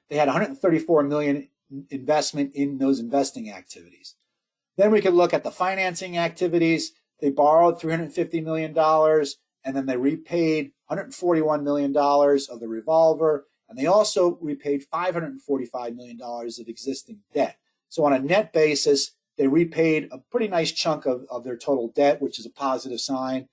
they had $134 million investment in those investing activities. Then we could look at the financing activities. They borrowed $350 million, and then they repaid $141 million of the revolver, and they also repaid $545 million of existing debt. So on a net basis, they repaid a pretty nice chunk of their total debt, which is a positive sign.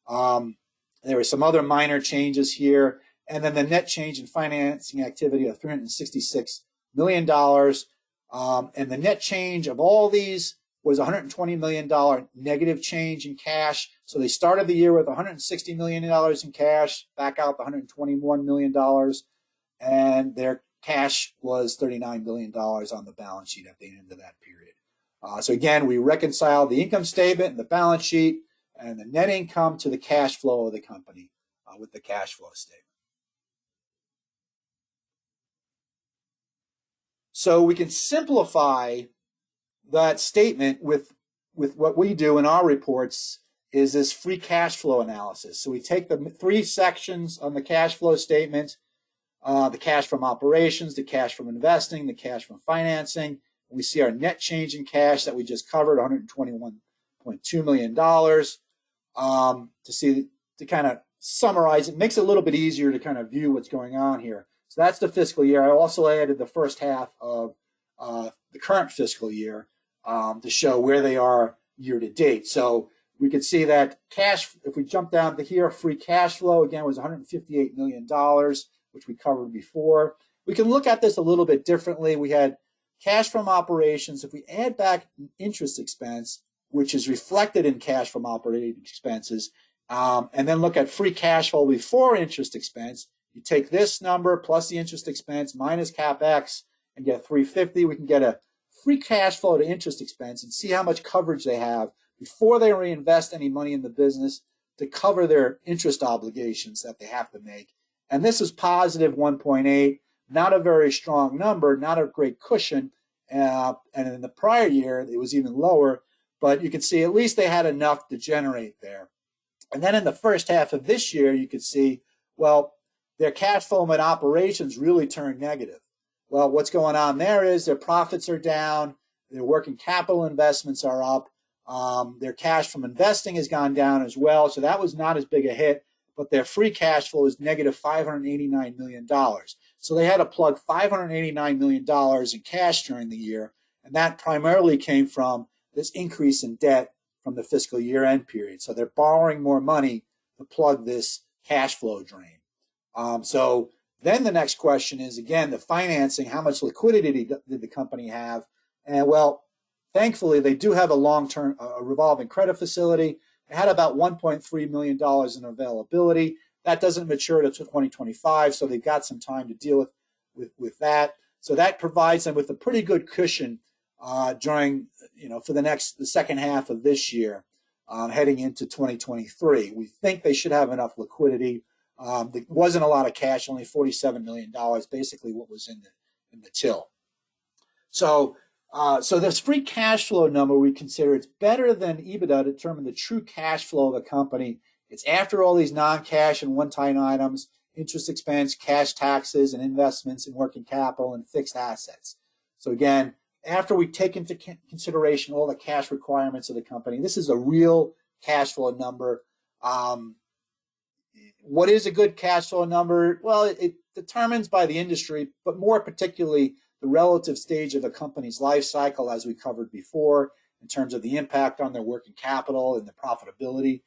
There were some other minor changes here, and then the net change in financing activity of $366 million. And the net change of all these was $120 million negative change in cash. So they started the year with $160 million in cash, back out the $121 million, and their cash was $39 billion on the balance sheet at the end of that period. So again, we reconcile the income statement and the balance sheet and the net income to the cash flow of the company with the cash flow statement. So we can simplify that statement with what we do in our reports is this free cash flow analysis. So we take the three sections on the cash flow statement, the cash from operations, the cash from investing, the cash from financing. We see our net change in cash that we just covered, $121.2 million. To kind of summarize, it makes it a little bit easier to kind of view what's going on here. So that's the fiscal year. I also added the first half of the current fiscal year to show where they are year to date. So we could see that cash, if we jump down to here, free cash flow, again, was $158 million, which we covered before. We can look at this a little bit differently. We had cash from operations. If we add back interest expense, which is reflected in cash from operating expenses, and then look at free cash flow before interest expense, you take this number plus the interest expense minus CapEx and get 350. We can get a free cash flow to interest expense and see how much coverage they have before they reinvest any money in the business to cover their interest obligations that they have to make. And this is positive 1.8, not a very strong number, not a great cushion. And in the prior year, it was even lower, but you can see at least they had enough to generate there. And then in the first half of this year, you could see, well, their cash flow in operations really turned negative. Well, what's going on there is their profits are down, their working capital investments are up, Their cash from investing has gone down as well, so that was not as big a hit, but their free cash flow is negative $589 million. So they had to plug $589 million in cash during the year, and that primarily came from this increase in debt from the fiscal year end period. So they're borrowing more money to plug this cash flow drain. So then the next question is, again, the financing. How much liquidity did the company have? And well, thankfully, they do have a long-term revolving credit facility. They had about $1.3 million in availability. That doesn't mature until 2025, so they've got some time to deal with that. So that provides them with a pretty good cushion during, for the second half of this year, heading into 2023. We think they should have enough liquidity. There wasn't a lot of cash, only $47 million, basically what was in the till. So this free cash flow number, we consider it's better than EBITDA to determine the true cash flow of a company. It's after all these non-cash and one-time items, interest expense, cash taxes, and investments in working capital and fixed assets. So again, after we take into consideration all the cash requirements of the company, this is a real cash flow number. What is a good cash flow number? Well, it determines by the industry, but more particularly the relative stage of a company's life cycle, as we covered before, in terms of the impact on their working capital and the profitability.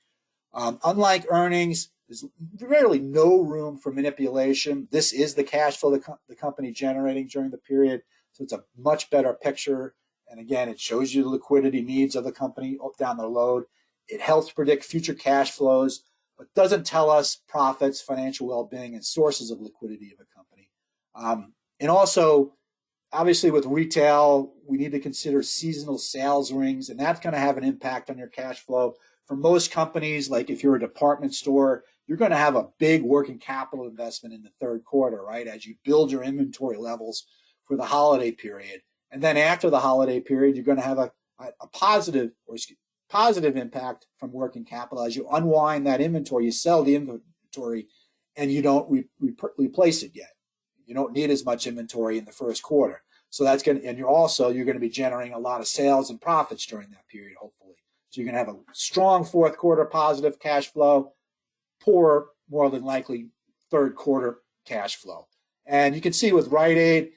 Unlike earnings, there's really no room for manipulation. This is the cash flow the company generating during the period, so it's a much better picture. And again, it shows you the liquidity needs of the company down the road. It helps predict future cash flows, but doesn't tell us profits, financial well-being, and sources of liquidity of a company. And also, obviously, with retail, we need to consider seasonal sales rings, and that's going to have an impact on your cash flow. For most companies, like if you're a department store, you're going to have a big working capital investment in the third quarter, right, as you build your inventory levels for the holiday period. And then after the holiday period, you're going to have a positive impact from working capital as you unwind that inventory. You sell the inventory, and you don't replace it yet. You don't need as much inventory in the first quarter. So that's going to, and you're going to be generating a lot of sales and profits during that period, hopefully. So you're going to have a strong fourth quarter positive cash flow, poor, more than likely, third quarter cash flow. And you can see with Rite Aid,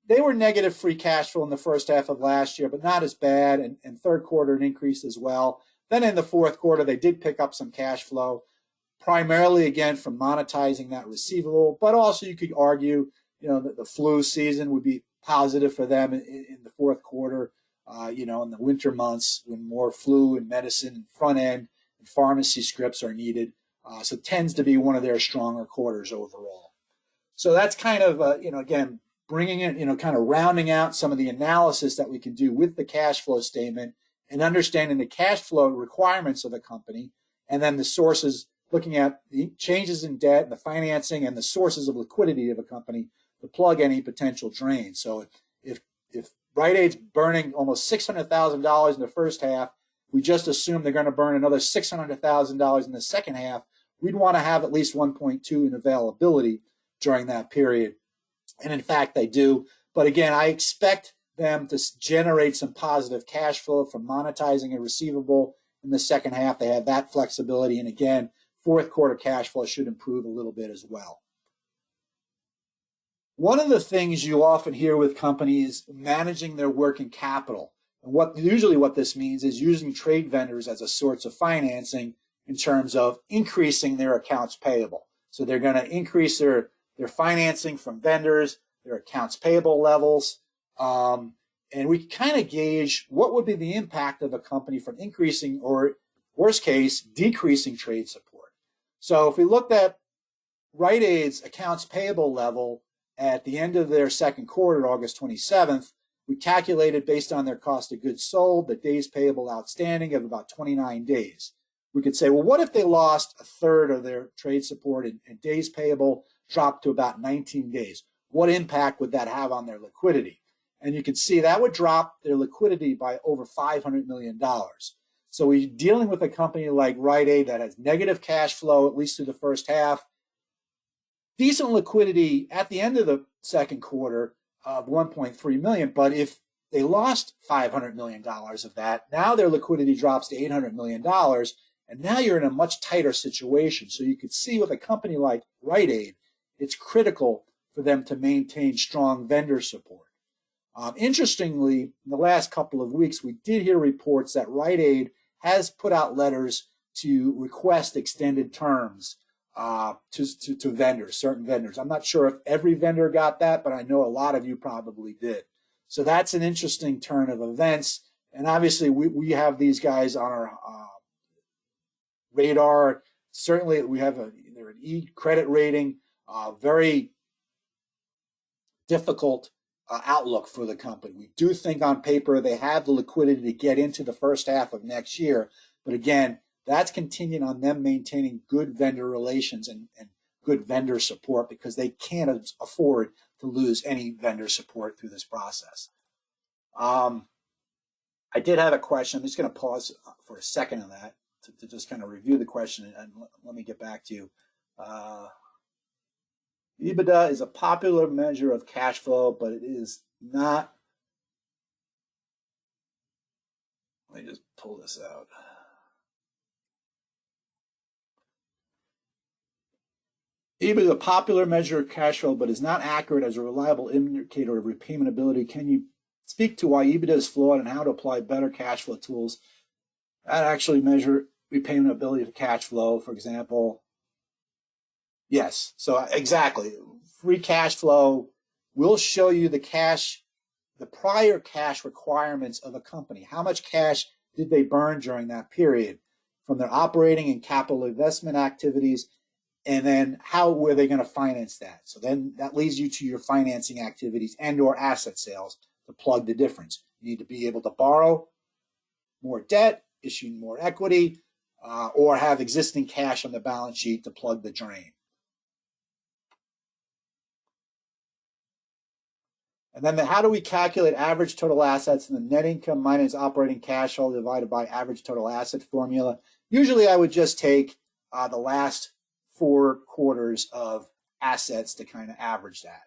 they were negative free cash flow in the first half of last year, but not as bad, and third quarter an increase as well. Then in the fourth quarter, they did pick up some cash flow, primarily, again, from monetizing that receivable, but also you could argue, that the flu season would be positive for them in the fourth quarter, in the winter months when more flu and medicine and front end and pharmacy scripts are needed. So it tends to be one of their stronger quarters overall. So that's kind of, again, bringing it, kind of rounding out some of the analysis that we can do with the cash flow statement and understanding the cash flow requirements of the company, and then the sources, looking at the changes in debt and the financing and the sources of liquidity of a company to plug any potential drain. So if Rite Aid's burning almost $600,000 in the first half, we just assume they're going to burn another $600,000 in the second half, we'd want to have at least 1.2 in availability during that period. And in fact, they do. But again, I expect them to generate some positive cash flow from monetizing a receivable in the second half. They have that flexibility. And again, fourth quarter cash flow should improve a little bit as well. One of the things you often hear with companies managing their working capital. And what this means is using trade vendors as a source of financing in terms of increasing their accounts payable. So they're going to increase their financing from vendors, their accounts payable levels, and we kind of gauge what would be the impact of a company from increasing or, worst case, decreasing trade support. So if we looked at Rite Aid's accounts payable level at the end of their second quarter, August 27th, we calculated based on their cost of goods sold, the days payable outstanding of about 29 days. We could say, well, what if they lost a third of their trade support and days payable dropped to about 19 days? What impact would that have on their liquidity? And you can see that would drop their liquidity by over $500 million. So we're dealing with a company like Rite Aid that has negative cash flow, at least through the first half, decent liquidity at the end of the second quarter of $1.3 million. But if they lost $500 million of that. Now their liquidity drops to $800 million, and now you're in a much tighter situation. So you could see with a company like Rite Aid, it's critical for them to maintain strong vendor support. Interestingly, in the last couple of weeks, we did hear reports that Rite Aid has put out letters to request extended terms to vendors, certain vendors. I'm not sure if every vendor got that, but I know a lot of you probably did. So that's an interesting turn of events. And obviously, we have these guys on our radar. Certainly, they're an E credit rating, very difficult outlook for the company. We do think on paper they have the liquidity to get into the first half of next year. But again, that's contingent on them maintaining good vendor relations and good vendor support, because they can't afford to lose any vendor support through this process. I did have a question. I'm just going to pause for a second on that to just kind of review the question, and let me get back to you. EBITDA is a popular measure of cash flow, but it is not. Let me just pull this out. EBITDA is a popular measure of cash flow, but is not accurate as a reliable indicator of repayment ability. Can you speak to why EBITDA is flawed and how to apply better cash flow tools that actually measure repayment ability of cash flow, for example? Yes, so exactly. Free cash flow will show you the prior cash requirements of a company. How much cash did they burn during that period from their operating and capital investment activities, and then how were they going to finance that? So then that leads you to your financing activities and or asset sales to plug the difference. You need to be able to borrow more debt, issue more equity, or have existing cash on the balance sheet to plug the drain. And then how do we calculate average total assets in the net income minus operating cash flow divided by average total asset formula? Usually I would just take the last 4 quarters of assets to kind of average that.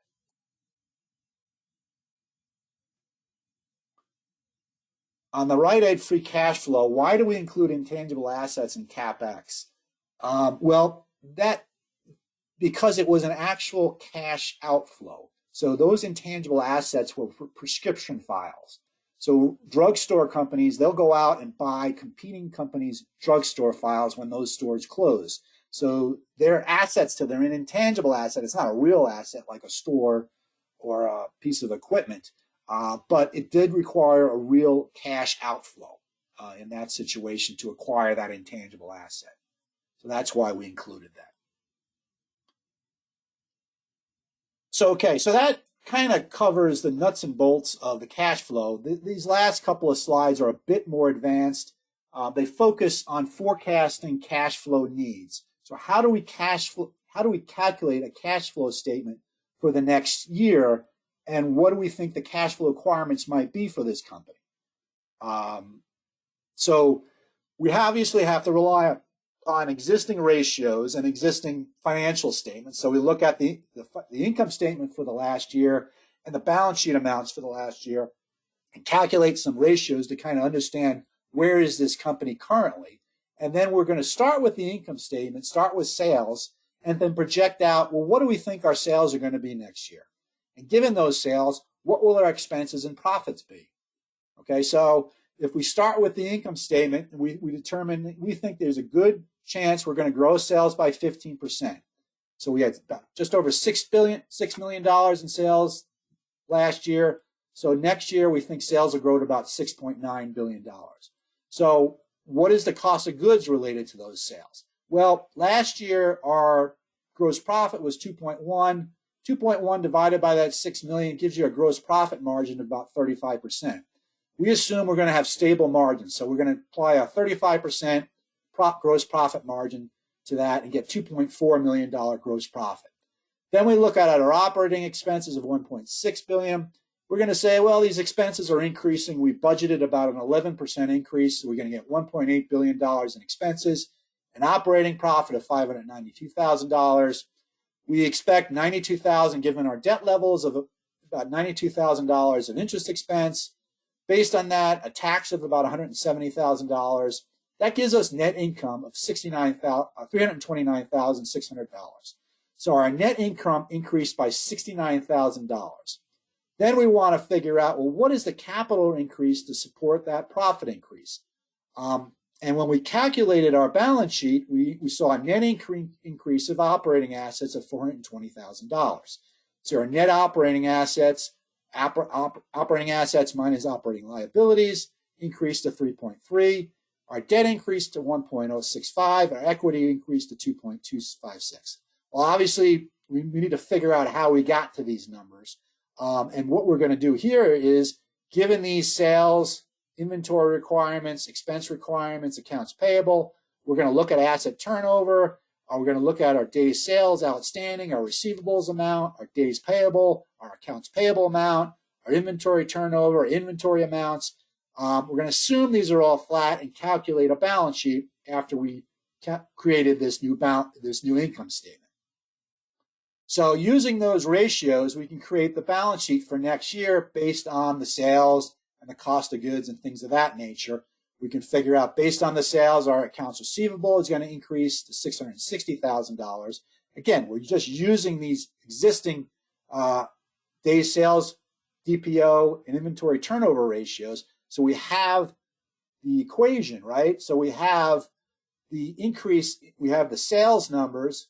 On the Rite Aid free cash flow, why do we include intangible assets in CapEx? Well, because it was an actual cash outflow. So those intangible assets were prescription files. So drugstore companies, they'll go out and buy competing companies' drugstore files when those stores close. So they're assets to them, an intangible asset. It's not a real asset like a store or a piece of equipment, but it did require a real cash outflow in that situation to acquire that intangible asset. So that's why we included that. So that kind of covers the nuts and bolts of the cash flow. These last couple of slides are a bit more advanced. They focus on forecasting cash flow needs. So how do we calculate a cash flow statement for the next year, and what do we think the cash flow requirements might be for this company? So we obviously have to rely on existing ratios and existing financial statements. So we look at the income statement for the last year and the balance sheet amounts for the last year and calculate some ratios to kind of understand where is this company currently. And then we're going to start with the income statement, start with sales, and then project out, well, what do we think our sales are going to be next year? And given those sales, what will our expenses and profits be? Okay, so if we start with the income statement, we think there's a good chance we're going to grow sales by 15%. So we had just over $6 million in sales last year. So next year we think sales will grow to about $6.9 billion. So what is the cost of goods related to those sales? Well, last year our gross profit was 2.1. 2.1 divided by that 6 million gives you a gross profit margin of about 35%. We assume we're going to have stable margins. So we're going to apply a 35% gross profit margin to that and get $2.4 million gross profit. Then we look at our operating expenses of 1.6 billion. We're going to say, well, these expenses are increasing. We budgeted about an 11% increase. So we're going to get $1.8 billion in expenses, an operating profit of $592,000. We expect $92,000 given our debt levels of about $92,000 of interest expense, Based on that, a tax of about $170,000. That gives us net income of $329,600. So our net income increased by $69,000. Then we want to figure out, well, what is the capital increase to support that profit increase? And when we calculated our balance sheet, we saw a net increase of operating assets of $420,000. So our net operating assets minus operating liabilities increased to 3.3. Our debt increased to 1.065. Our equity increased to 2.256. Well, obviously, we need to figure out how we got to these numbers. And what we're going to do here is, given these sales, inventory requirements, expense requirements, accounts payable, we're going to look at asset turnover. We're going to look at our days sales outstanding, our receivables amount, our days payable, our accounts payable amount, our inventory turnover, our inventory amounts. We're going to assume these are all flat and calculate a balance sheet after we created this new income statement. So using those ratios, we can create the balance sheet for next year based on the sales and the cost of goods and things of that nature. We can figure out, based on the sales, our accounts receivable is going to increase to $660,000. Again, we're just using these existing days sales, DPO, and inventory turnover ratios. So we have the equation, right? So we have the increase, we have the sales numbers,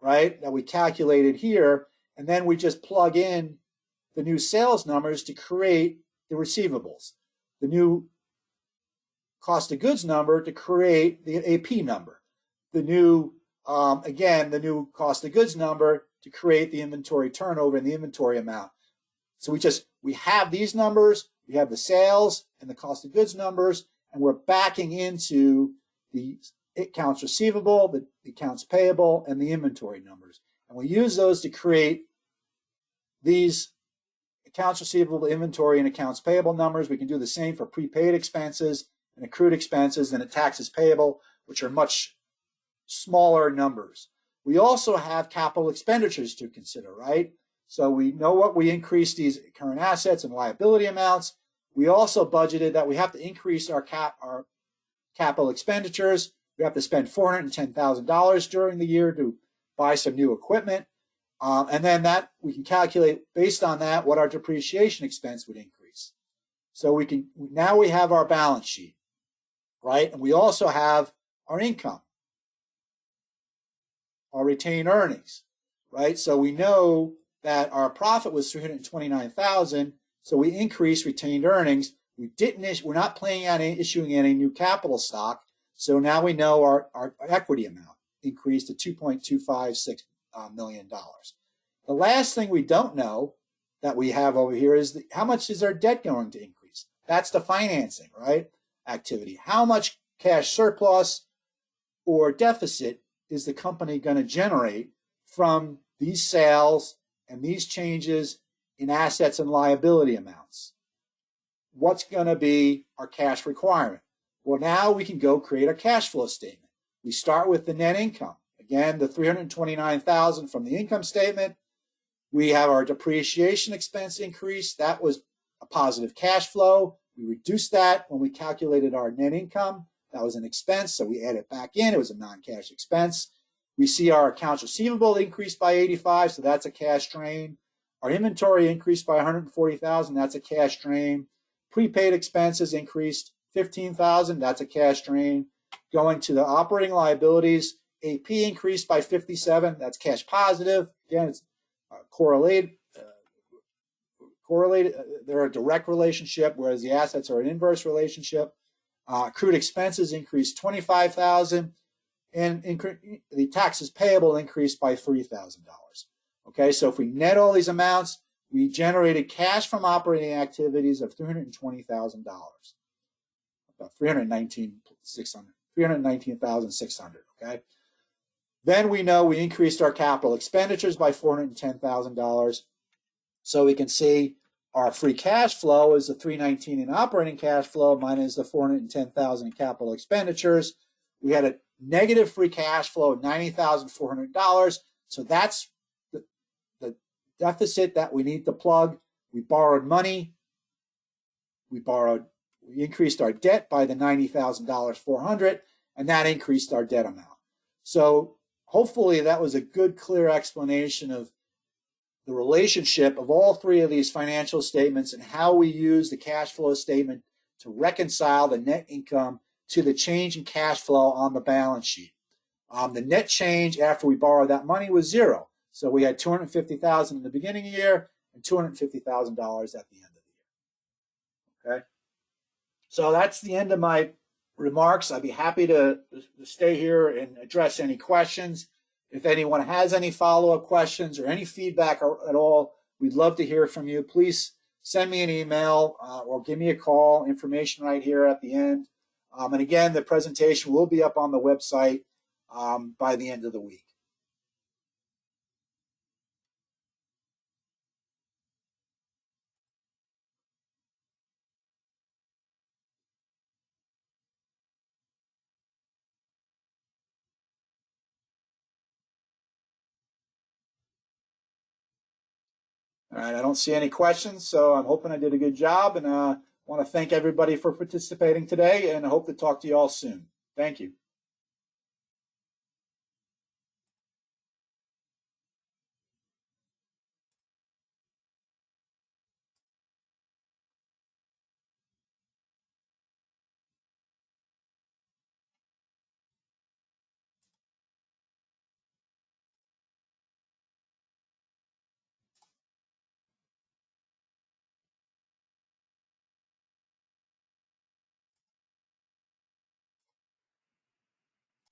right, that we calculated here, and then we just plug in the new sales numbers to create the receivables, the new cost of goods number to create the AP number, the new, again, the new cost of goods number to create the inventory turnover and the inventory amount. So we have these numbers, we have the sales and the cost of goods numbers, and we're backing into the accounts receivable, the accounts payable, and the inventory numbers. And we use those to create these accounts receivable, inventory, and accounts payable numbers. We can do the same for prepaid expenses and accrued expenses and the taxes payable, which are much smaller numbers. We also have capital expenditures to consider, right? So we know what we increased these current assets and liability amounts. We also budgeted that we have to increase our capital expenditures. We have to spend $410,000 during the year to buy some new equipment. And then that we can calculate based on that what our depreciation expense would increase. So now we have our balance sheet, right? And we also have our income, our retained earnings, right? So we know that our profit was $329,000, so we increased retained earnings. We're not planning on issuing any new capital stock, so now we know our equity amount increased to $2.256 million. The last thing we don't know that we have over here is how much is our debt going to increase? That's the financing, right? Activity. How much cash surplus or deficit is the company going to generate from these sales and these changes in assets and liability amounts? What's going to be our cash requirement? Well, now we can go create a cash flow statement. We start with the net income. Again, the $329,000 from the income statement. We have our depreciation expense increase. That was a positive cash flow. We reduced that when we calculated our net income. That was an expense, so we add it back in. It was a non-cash expense. We see our accounts receivable increased by 85, so that's a cash drain. Our inventory increased by 140,000, that's a cash drain. Prepaid expenses increased 15,000, that's a cash drain. Going to the operating liabilities, AP increased by 57, that's cash positive. Again, it's correlated. They're a direct relationship, whereas the assets are an inverse relationship. Accrued expenses increased 25,000, and the taxes payable increased by $3,000. Okay, so if we net all these amounts, we generated cash from operating activities of $320,000, about $319,600. Okay, then we know we increased our capital expenditures by $410,000. So we can see our free cash flow is the $319 in operating cash flow minus the $410,000 in capital expenditures. We had a negative free cash flow of $90,400. So that's the deficit that we need to plug. We borrowed money. we increased our debt by the $90,400, and that increased our debt amount. So hopefully that was a good, clear explanation of the relationship of all three of these financial statements and how we use the cash flow statement to reconcile the net income to the change in cash flow on the balance sheet. The net change after we borrowed that money was zero. So we had $250,000 in the beginning of the year and $250,000 at the end of the year. Okay. So that's the end of my remarks. I'd be happy to stay here and address any questions. If anyone has any follow-up questions or any feedback at all, we'd love to hear from you. Please send me an email or give me a call. Information right here at the end. And again, the presentation will be up on the website by the end of the week. All right, I don't see any questions, so I'm hoping I did a good job, and want to thank everybody for participating today, and I hope to talk to you all soon. Thank you.